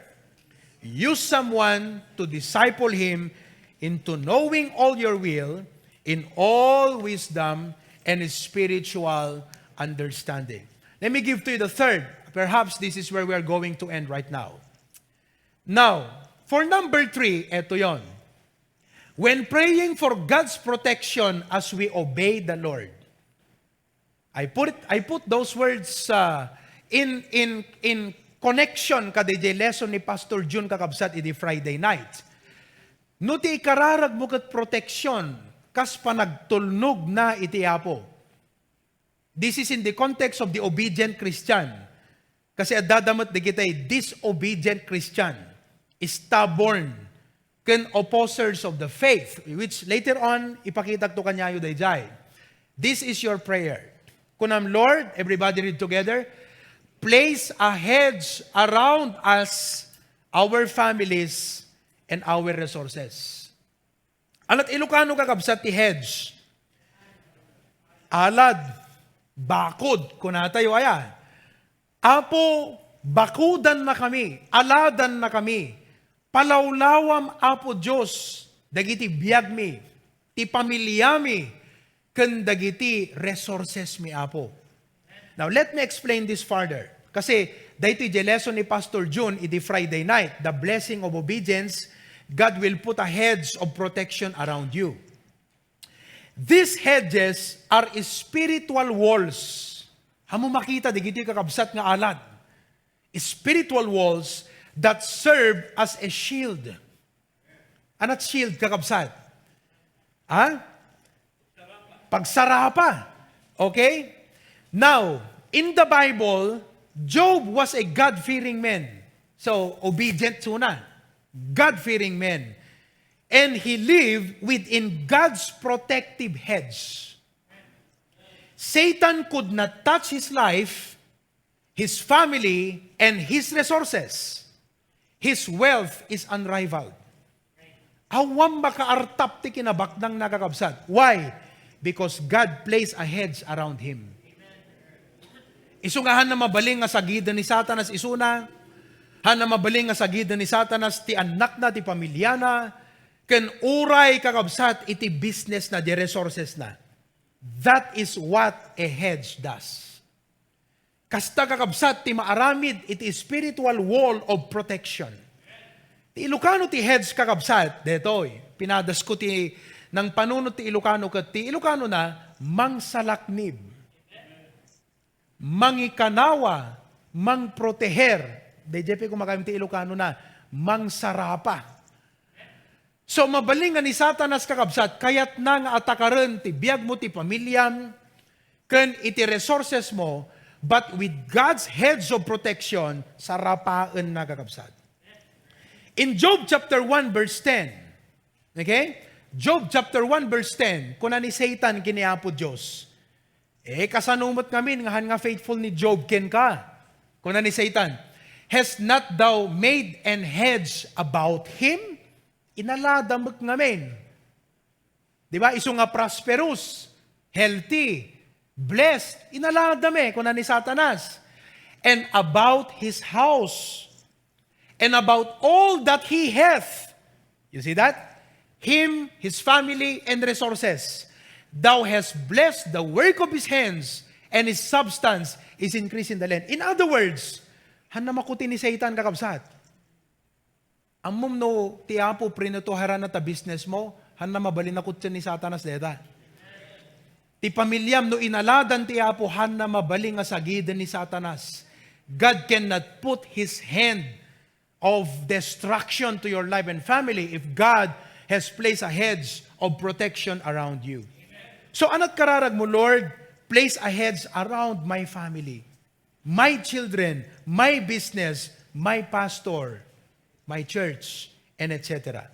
use someone to disciple him into knowing all your will in all wisdom and spiritual understanding. Let me give to you the third. Perhaps this is where we are going to end right now. Now, for number 3, eto yon. When praying for God's protection as we obey the Lord. I put those words in connection kada di lesson ni Pastor June kakabsat idi Friday night. No ti ikararag mo kat protection kas panagtulnog na iti apo. This is in the context of the obedient Christian. Kasi adadamat di kita disobedient Christian, stubborn, ken opposers of the faith, which later on ipakita to kanyayo dayjay. This is your prayer. Kunam Lord, everybody read together. Place a hedge around us, our families, and our resources. Alat Ilocano kakabsat ti hedge. Alad, bakod, kunatayo aya. Apo, bakudan na kami, aladan na kami. Palawlawam apo Diyos, dagiti biyag mi, ti pamilya mi, ken dagiti resources mi apo. Now, let me explain this further. Kasi, dahito yung lesson ni Pastor June, iti Friday night, the blessing of obedience, God will put a hedge of protection around you. These hedges are spiritual walls. Hamo makita, di giti kakabsat nga alad. Spiritual walls that serve as a shield. Anat shield kakabsat? Pagsarapa. Okay? Now, in the Bible, Job was a God-fearing man. So, obedient suna. God-fearing man. And he lived within God's protective hedge. Satan could not touch his life, his family, and his resources. His wealth is unrivaled. Awam makaartap ti kinabakdang nakakabsat. Why? Because God placed a hedge around him. Isungahan na mabaling nga sagida ni Satanas isuna, han na mabaling nga sagida ni Satanas ti anak na, ti pamilya na, ken uray kakabsat iti business na, di resources na. That is what a hedge does. Kasta kakabsat ti maaramid iti spiritual wall of protection. Ti Ilocano ti hedge kakabsat, detoy, pinadas ko ti ng panunod ti Ilocano ket ti Ilocano na mangsalaknib, mangikanawa, mangproteher. DJP kung makamit ti Ilocano na mangsarapa. So mabaling nga ni Satanas kakabsat, kayat na nga atakaran ti biyag mo ti pamilyam, ken iti resources mo, but with God's hedge of protection, sarapaan na kakabsat. In Job chapter 1 verse 10, okay? Job chapter 1 verse 10, kuna ni Satan kiniapo Diyos, kasanumot ngamin, ngahan nga faithful ni Job, ken ka. Kuna ni Satan, has not thou made an hedge about him? Inaladamag ngamin. Diba? Iso nga prosperous, healthy, blessed, inaladame kuna ni Satanas. And about his house, and about all that he hath. You see that? Him, his family, and resources. Thou hast blessed the work of his hands, and his substance is increased in the land. In other words, hanamakuti ni Satan kakabsat. Amom no, tiapo prinutuharan na ta business mo, hanamabalin na kutsin ni Satanas deta. Ti pamilyam no inaladan tiapo, hanamabaling nga sagidan ni Satanas. God cannot put His hand of destruction to your life and family if God has placed a hedge of protection around you. So anat kararag mo, Lord, place a hedge around my family. my children, my business, my pastor, my church, and etc.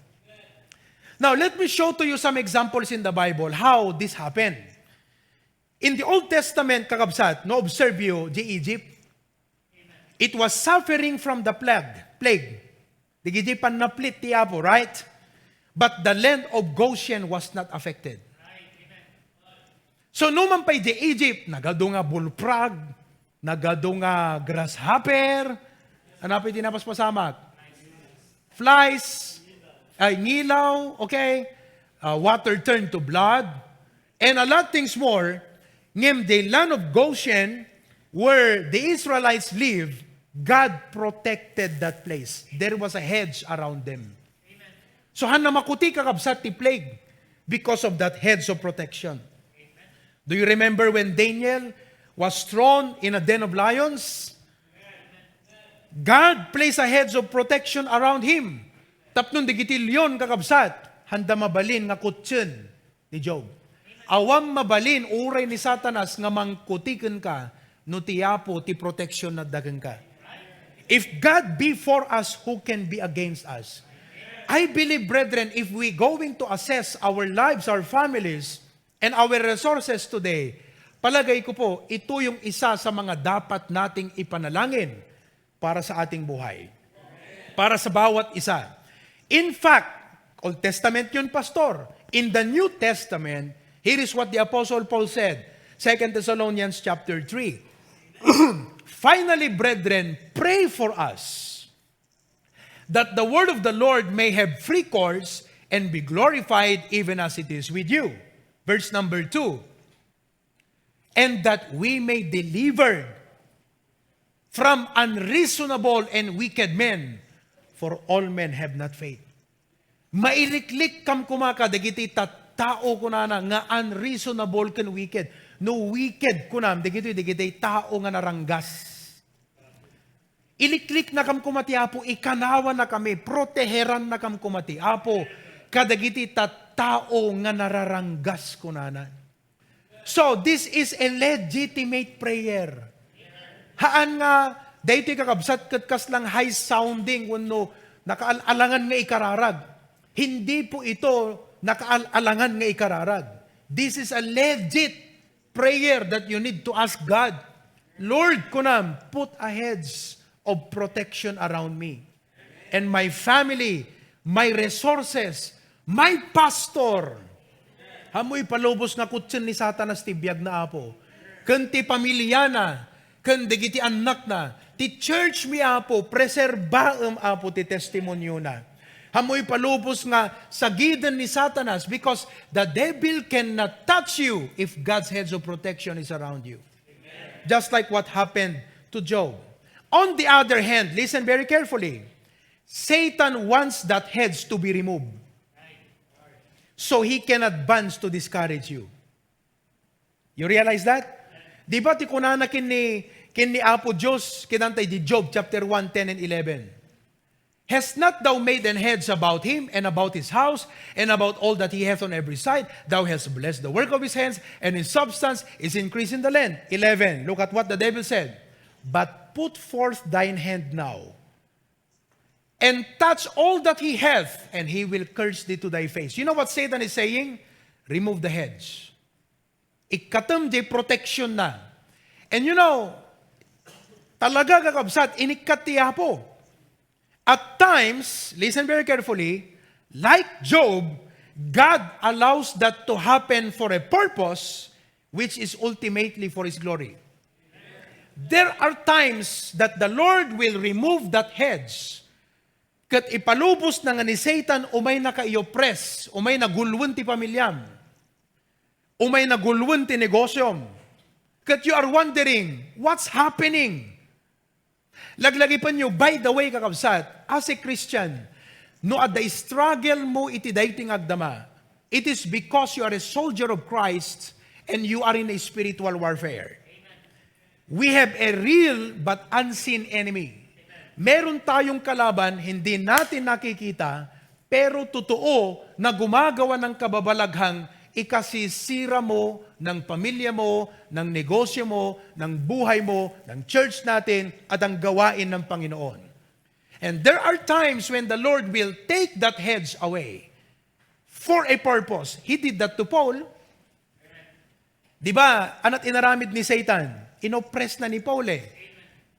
Now, let me show to you some examples in the Bible how this happened. In the Old Testament, kakabsat, no observe you, the Egypt, it was suffering from the plague. The Egyptian naplit ti Apo, right? But the land of Goshen was not affected. So, numan pa the Egypt, nagado nga bullfrog, nagado nga grasshopper, ano pa tinapaspasamak? Flies, ngilaw, okay? Water turned to blood, and a lot things more. Ngem the land of Goshen, where the Israelites live, God protected that place. There was a hedge around them. So han na makuti kakabsat ti plague because of that hedge of protection. Do you remember when Daniel was thrown in a den of lions? God placed a hedge of protection around him. Tapnon di gitilyon kakabsat, handa mabalin nga kutsun ni Job. Awam mabalin, uray ni Satanas nga mangkutiken ka, no tiyapo ti protection na dagan ka. If God be for us, who can be against us? I believe, brethren, if we going to assess our lives, our families, and our resources today, palagay ko po, ito yung isa sa mga dapat nating ipanalangin para sa ating buhay. Para sa bawat isa. In fact, Old Testament yun, Pastor. In the New Testament, here is what the Apostle Paul said, 2 Thessalonians chapter 3. Finally, brethren, pray for us, that the word of the Lord may have free course and be glorified even as it is with you. Verse number 2. And that we may deliver from unreasonable and wicked men, for all men have not faith. Mailiklik kam kumaka, dagiti tao kunana nga unreasonable kan wicked. No wicked kunam, dagiti tao nga naranggas. Iliklik na kam kumati, Apo, ikanawa na kami, proteheran na kam kumati, Apo, kadagiti tao nga nararanggas kunana. So, this is a legitimate prayer. Haan nga, dahito kakabsat katkas lang high sounding, wano, nakaalangan nga ikararag. Hindi po ito nakaalangan nga ikararag. This is a legit prayer that you need to ask God. Lord, kunam, put a hedge of protection around me and my family, my resources, my pastor. Hamoy palubos nga kutsin ni Satanas ti biyag na Apo. Kanti pamilya na, kandigiti anak na, ti church mi Apo, preserbaem Apo ti testimonyo na. Hamoy palubos nga sagidan ni Satanas because the devil cannot touch you if God's hedge of protection is around you. Amen. Just like what happened to Job. On the other hand, listen very carefully. Satan wants that hedge to be removed. So he can advance to discourage you. You realize that? Di ba ti kunana kini Apo Diyos, kinantay di Job chapter 1, 10 and 11. Has not thou made an hedge about him and about his house and about all that he hath on every side? Thou hast blessed the work of his hands, and his substance is increased in the land. 11. Look at what the devil said. But put forth thine hand now, and touch all that he hath, and he will curse thee to thy face. You know what Satan is saying? Remove the hedge. Ikatam di protection na. And you know, talaga kakabsat, inikat ti Apo. At times, listen very carefully, like Job, God allows that to happen for a purpose, which is ultimately for His glory. There are times that the Lord will remove that hedge. Kat ipalubos na nga ni Satan, umay naka-i-oppress, umay nagulwan ti pamilyam, umay nagulwan ti negosyom. Kat you are wondering, what's happening? Laglagi pa nyo, by the way, kakabsat, as a Christian, no at the struggle mo iti dating agdama, it is because you are a soldier of Christ and you are in a spiritual warfare. We have a real but unseen enemy. Meron tayong kalaban, hindi natin nakikita, pero totoo na gumagawa ng kababalaghang ikasisira mo ng pamilya mo, ng negosyo mo, ng buhay mo, ng church natin, at ang gawain ng Panginoon. And there are times when the Lord will take that hedge away for a purpose. He did that to Paul. Di ba, ana't inaramid ni Satan, inoppress na ni Paul eh.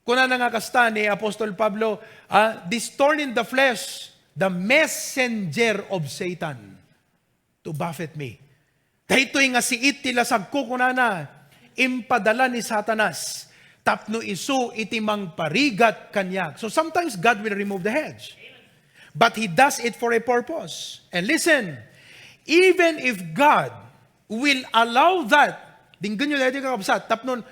Kuna na nga kasta ni Apostol Pablo, this thorn in the flesh, the messenger of Satan to buffet me. Dahito'y nga si itila sagko kunana, impadala ni Satanas, tapno isu itimang parigat kanya. So sometimes God will remove the hedge. But He does it for a purpose. And listen, even if God will allow that, dinggan nyo dahito kakabsat, tapnon,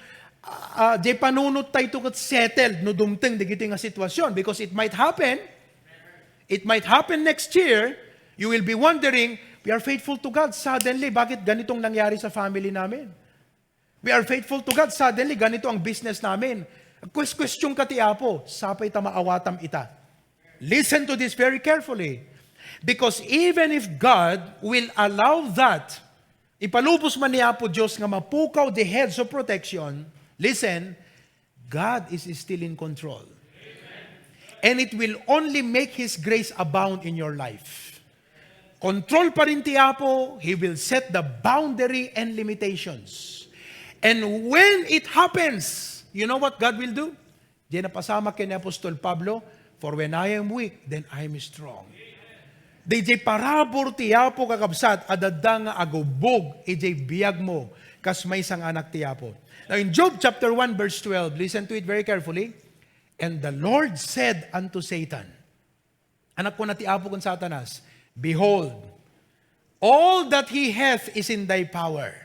di panunot tayo kat settled, no dumteng, di gito nga sitwasyon, because it might happen next year, you will be wondering, we are faithful to God. Suddenly, bakit ganitong nangyari sa family namin? We are faithful to God. Suddenly, ganito ang business namin. Question ka ti Apo, sapay tamaawatam ita. Listen to this very carefully. Because even if God will allow that, ipalubos man ni Apo Diyos nga mapukaw the heads of protection, listen, God is still in control. And it will only make His grace abound in your life. Control pa rin ti Apo, He will set the boundary and limitations. And when it happens, you know what God will do? Diyan napasama kay ni Apostol Pablo, for when I am weak, then I am strong. DJ parabor ti Apo kakabsat, adadda nga agubog, ijay biyag mo, kas may isang anak ti Apo. Now in Job chapter 1 verse 12, listen to it very carefully. And the Lord said unto Satan, anak ko na ti Apo kung Satanas, behold, all that he hath is in thy power.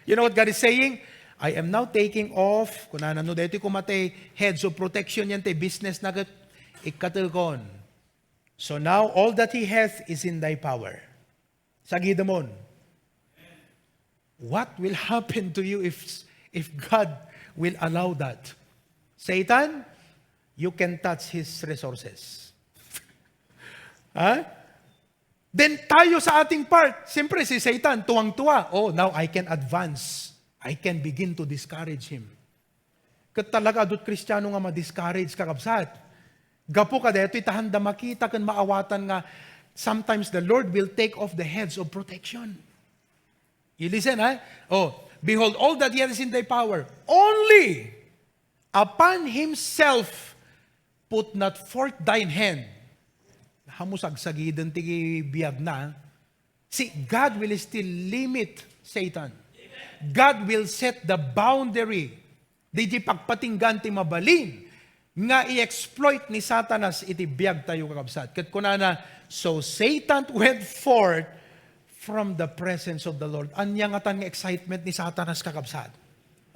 You know what God is saying? I am now taking off, kung ano dito kumatay, heads of protection yan, business na ikatilkon. So now, all that he hath is in thy power. Sagidamon. What will happen to you if God will allow that? Satan, you can touch his resources. Then tayo sa ating part, siyempre si Satan, tuwang-tuwa. Oh, now I can advance. I can begin to discourage him. Kat talaga, adot Kristiyano nga ma-discourage kakabsat. Gapo ka dito, itahanda makita kan maawatan nga, sometimes the Lord will take off the heads of protection. You listen, ha? Oh, behold, all that he has in thy power, only upon himself put not forth thine hand. Hamusag-sagidan tigi biyag na. See, God will still limit Satan. God will set the boundary. Di pagpatinggan ti mabalin nga i-exploit ni Satanas iti biyag tayo kakabsat. Kat kunana, so Satan went forth from the presence of the Lord. Anya nga tan nga excitement ni Satanas kakabsat.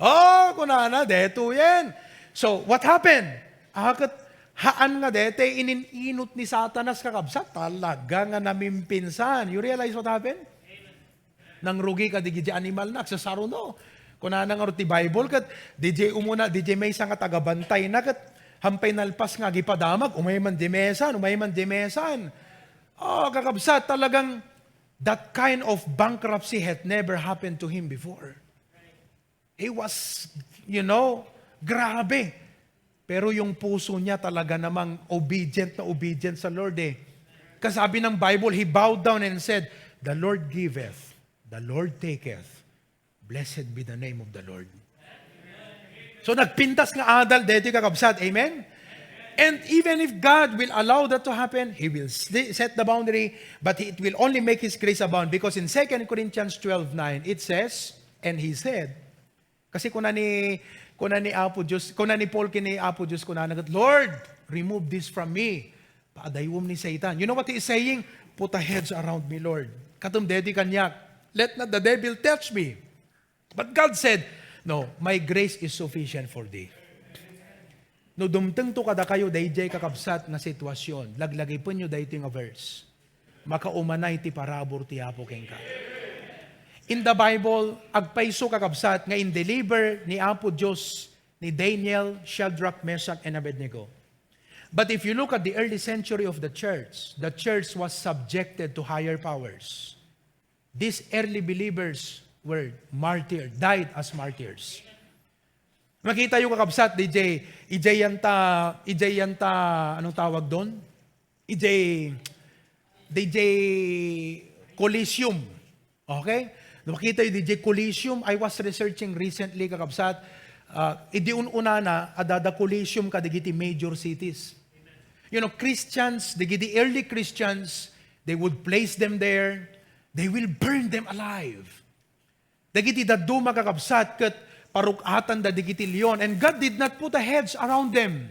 Oh, kunana, deto yan. So, what happened? Haan nga dete, ininot ni Satanas kakabsat, talaga nga namimpinsan. You realize what happened? Nang rugi ka, di animal na, sa saruno. Kung na nga ti Bible, kat DJ umuna, DJ may isang tagabantay na, kat hampay nalpas nga, gipadamag, umay man dimesan. Oh, kakabsat, talagang that kind of bankruptcy had never happened to him before. He was, grabe. Pero yung puso niya talaga namang obedient sa Lord eh. Kasabi ng Bible, he bowed down and said, the Lord giveth, the Lord taketh. Blessed be the name of the Lord. So nagpintas nga adal, dito kakabsat. Amen? And even if God will allow that to happen, He will set the boundary, but it will only make His grace abound. Because in 2 Corinthians 12:9, it says, and He said, kasi kuna ni Paul kini Apo Diyos, Lord, remove this from me. Paadaywom ni Satan. You know what he is saying? Put a hedge around me, Lord. Katum dedi kanyak. Let not the devil touch me. But God said, no, my grace is sufficient for thee. No dumteng to kada kayo dayjay kakabsat na sitwasyon. Laglagay po nyo dayto nga verse. Makaumanay ti parabor ti Apo kengka. In the Bible, agpaiso kakabsat nga in-deliver ni Apo Diyos ni Daniel, Shadrach, Meshach, and Abednego. But if you look at the early century of the church was subjected to higher powers. these early believers were martyred, died as martyrs. Makita yung kakabsat, EJ Yanta, anong tawag doon? DJ Coliseum. Okay? Makita yung DJ Coliseum, I was researching recently, kakabsat, idi una na, adada Coliseum ka, digiti major cities. You know, Christians, digiti early Christians, they would place them there, they will burn them alive. Dagiti daduma kakabsat, kat parukatan da digiti leon, and God did not put a hedge around them.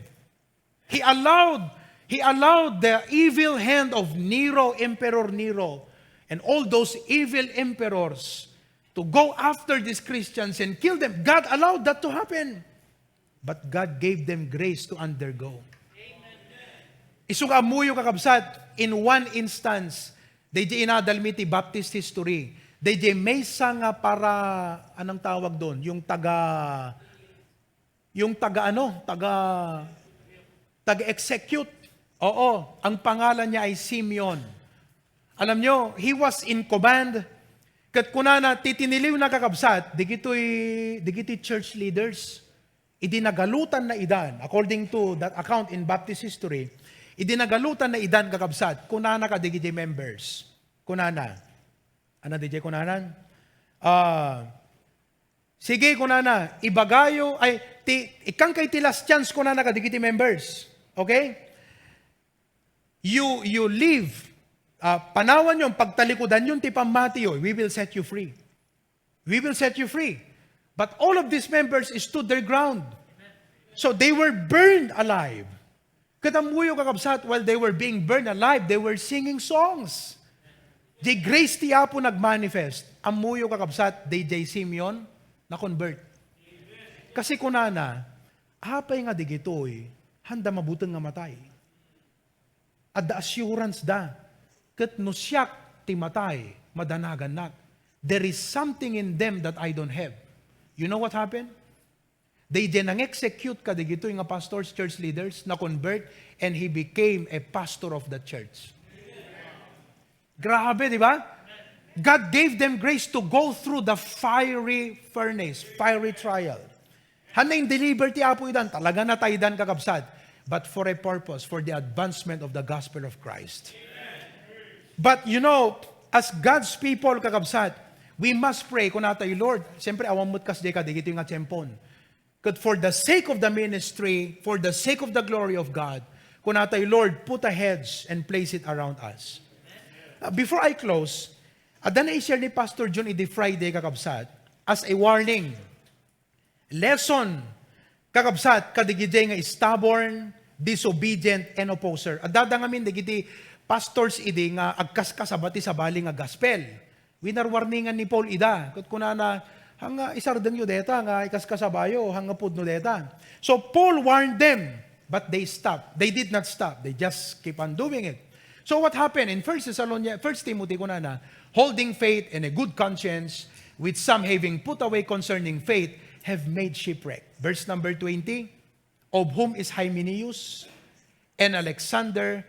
He allowed the evil hand of Nero, Emperor Nero, and all those evil emperors to go after these Christians and kill them. God allowed that to happen. But God gave them grace to undergo. Isung amuyo kakabsat, in one instance, they inadalmiti Baptist history. They mesa nga para, anong tawag doon? Yung taga-execute. Oo, ang pangalan niya ay Simeon. Alam nyo, he was in command. Kat kunana, titiniliw na kakabsat, digito'y church leaders, idinagalutan na idan, according to that account in Baptist history, idinagalutan na idan kakabsat, kunana ka digiti members. Kunana. Ano DJ kunanan? Sige kunana, ibagayo, ikang kay tilas chance kunana ka digiti members. Okay? You leave. Panawan yung pagtalikudan yung ti pamatiyo, we will set you free. We will set you free. But all of these members stood their ground. So they were burned alive. Katamuyo kakabsat, while they were being burned alive, they were singing songs. Di grace ti Apo nagmanifest. Amuyo kakabsat, DJ Simeon, na-convert. Kasi kunana, apay nga digitoy, handa mabutang nga matay. At the assurance da, kat no siyak ti matay, madanagan nat. There is something in them that I don't have. You know what happened? They nang-execute ka digitoy nga pastors, church leaders, na-convert, and he became a pastor of the church. Grabe, di ba? God gave them grace to go through the fiery furnace, fiery trial. Hana yung deliver ti Apo idan, talaga na tayo dan kakabsat, but for a purpose, for the advancement of the gospel of Christ. But you know, as God's people kakabsat, we must pray, kung natay, Lord, siyempre awamot kas di ka, di gito yung atempon. But for the sake of the ministry, for the sake of the glory of God, kung natay, Lord, put a hedge and place it around us. Before I close, adan na i-share ni Pastor John idi Friday kakabsat as a warning. Lesson kakabsat kadigide nga stubborn, disobedient, and opposer. Adada ngamin digiti pastors idi nga agkaskas abati sa bali nga gospel. Winarwarningan ni Paul ida. Kat kunana hanga isardeng yu deta nga ikaskasabayo hanga pudno deta. So Paul warned them, but they stopped. They did not stop. They just keep on doing it. So what happened in 1 Timothy kunana, holding faith and a good conscience, with some having put away concerning faith, have made shipwreck. Verse number 20, of whom is Hymenaeus and Alexander,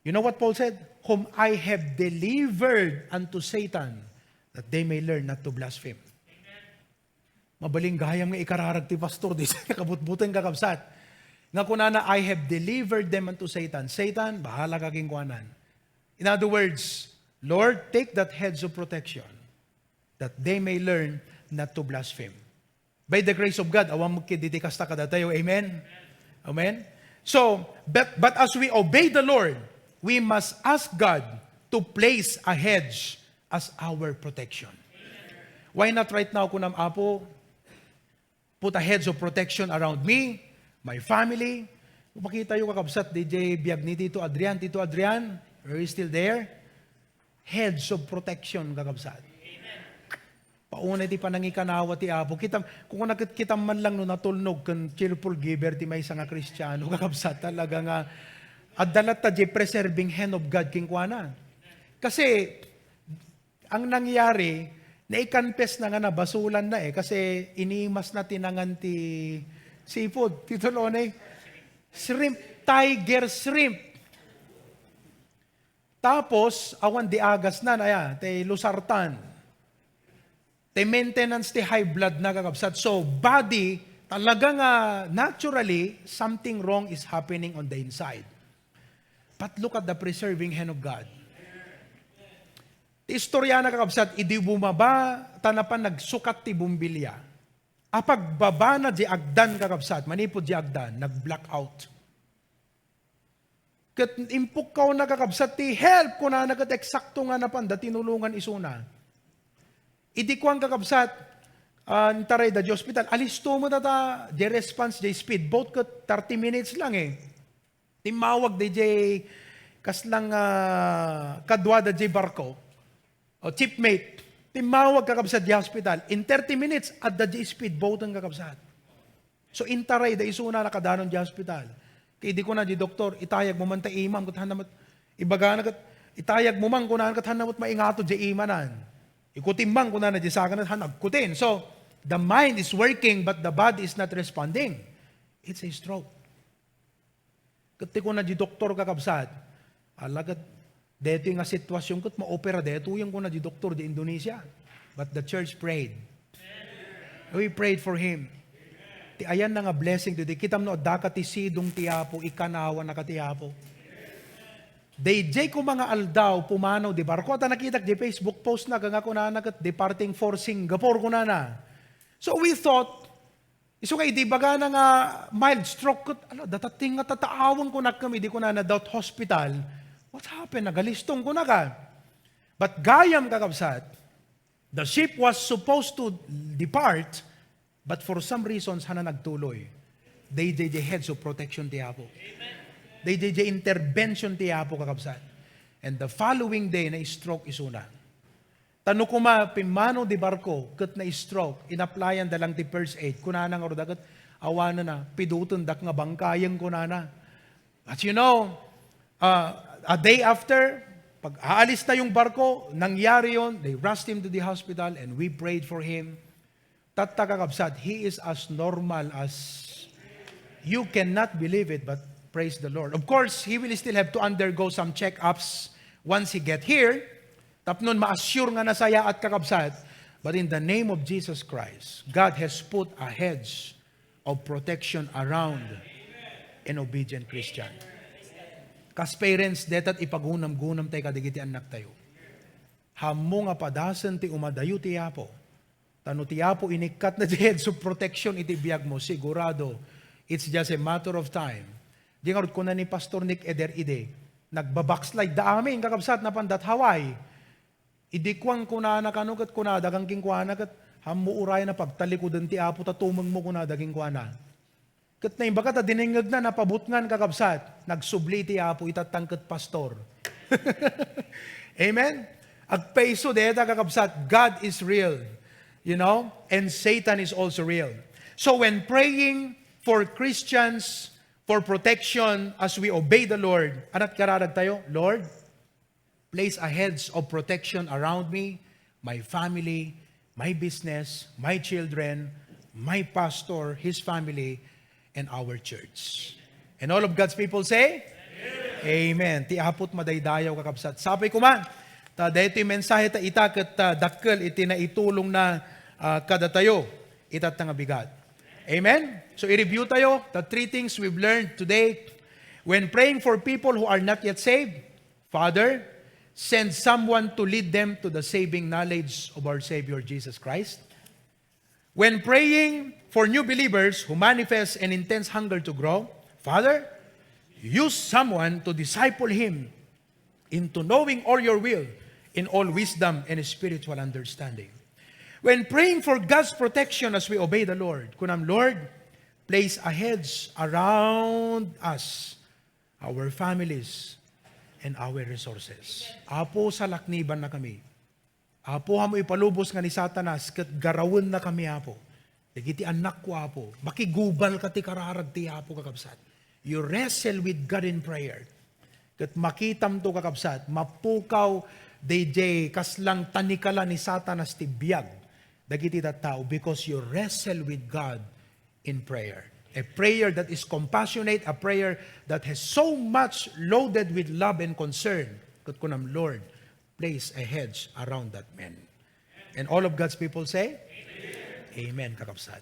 you know what Paul said? Whom I have delivered unto Satan, that they may learn not to blaspheme. Mabaling gayam nga ikararag ti pastor, di sa kabutbutan kakabsat. Nga kunana, I have delivered them unto Satan. Satan, bahala kaking kuanan. In other words, Lord, take that hedge of protection that they may learn not to blaspheme. By the grace of God, awang magkiditi kasta kada tayo. Amen? Amen? So, but as we obey the Lord, we must ask God to place a hedge as our protection. Why not right now, kunam Apo, put a hedge of protection around me, my family. Makita yung kakabsat, DJ Biagni, Tito Adrian, are you still there? Hedge of protection, kakabsat. Pauna ti panangikanawa ti Apo. Kung nakita man lang no natulnog, kung cheerful giver ti may nga Kristiyano, kakabsat talaga nga, at dalat ta di preserving hand of God king kuana. Kasi, ang nangyari, naikanpes na nga na, basulan na kasi inimas na tinangan ti seafood. Tito Lone, shrimp, tiger shrimp. Tapos, awan di agas na, te lusartan. Te maintenance, te high blood na kakabsat. So, body, talagang naturally, something wrong is happening on the inside. But look at the preserving hand of God. Ti istorya na kakabsat, idi bumaba, tanapan nagsukat ti bumbilya. Apag baba na di agdan kakabsat, manipod di agdan, nag-blackout. Kat impuk kaw na kakabsat ti help ko na nagat eksakto nga napan, da tinulungan isuna. Idi ko ang kakabsat, taray da di hospital, alisto mo tata, di response, di speed, boat ko 30 minutes lang Timawag di kaslang kadwa da di barko, o chipmate, timawag kakabsat di hospital, in 30 minutes, at da di speed, boat ang kakabsat. So intaray, da isuna nakadanon di hospital. Kaya di ko na di doktor, itayag mo man ta imam, kutahan namat, ibaga na itayag mo man kunahan katahan namat maingato di imanan. Ikutin man kunahan na di sa akin at hanagkutin. So, the mind is working but the body is not responding. It's a stroke. Kati ko na di doktor kakabsat, alagat, deto yung sitwasyon ko't ma-opera, deto yung ko na di doktor di Indonesia. But the church prayed. We prayed for him. Ti ayan na nga blessing today. Kitam no, daka ti sidong tiyapo, ikanawa na katiyapo. DJ ko mga aldaw, pumanaw, di barko, ata nakita di Facebook post na, ganga ko na nagat, departing for Singapore ko na. So we thought, iso kay di baga na nga mild stroke, datating nga tataawang ko na kami, di ko na doubt hospital. What happened? Nagalistong ko na ka. But gayam kakabsat, the ship was supposed to depart, but for some reasons, hana nagtuloy. They heads of protection ti Apo. They intervention ti Apo kakabsat. And the following day, na stroke isuna. Tano kuma, pimano di barko, kat na stroke, inaplayan dalang ti first aid, kunana nga rodagat, awana na, pidutun dak nga bangkayang kunana. But you know, a day after, pag aalis na yung barko, nangyari yon, they rushed him to the hospital and we prayed for him. Tatakakabsat, he is as normal as, you cannot believe it, but praise the Lord. Of course, he will still have to undergo some check-ups once he get here. Tapnon, ma-assure nga na saya at kakabsat. But in the name of Jesus Christ, God has put a hedge of protection around an obedient Christian. Kas parents, detat ipagunam-gunam tayo kadigiti anak tayo. Hamo nga padasan ti umadayo ti Apo. Tano ti Apo inikat na di hedge of protection iti biyag mo, sigurado, it's just a matter of time. Di nga ko na ni Pastor Nick Eder ide, nagbabackslide da amin, kakabsat na pandat Hawaii. Idikwang kuna na kanugat kuna, dagang king kuna kat, hamu uray na pagtalikodan ti Apo, tatumang mo kuna, daging kuna. Kat na imbaga ta diningag na, napabutngan kakabsat, nagsubli ti Apo, itatangkat pastor. Amen? Agpaiso deta kakabsat, God is real. You know? And Satan is also real. So when praying for Christians, for protection as we obey the Lord. Anat kararag tayo, Lord, place a hedge of protection around me, my family, my business, my children, my pastor, his family, and our church. And all of God's people say, Amen. Ti apot madaydayaw kakabsat. Sapay ko man, dahito yung mensahe ta itakot dakkel iti na itulong na kada tayo, itat nga bigat. Amen? So i-review tayo the three things we've learned today. When praying for people who are not yet saved, Father, send someone to lead them to the saving knowledge of our Savior Jesus Christ. When praying for new believers who manifest an intense hunger to grow, Father, use someone to disciple him into knowing all your will in all wisdom and spiritual understanding. When praying for God's protection as we obey the Lord, kunam, Lord, place a hedge around us, our families, and our resources. Apo, sa lakniban na kami. Apo, hamo ipalubos nga ni Satanas, kat garawin na kami, Apo. Dagiti anak ko, Apo. Makigubal ka ti kararag ti, Apo, kakabsat. You wrestle with God in prayer. Kat makitam to, kakabsat, mapukaw, DJ, kaslang tanikala ni Satanas ti biyag. Dagiti tao, because you wrestle with God in prayer. A prayer that is compassionate, a prayer that has so much loaded with love and concern Kat kunam, Lord, place a hedge around that man. And all of God's people say, Amen, kakabsat.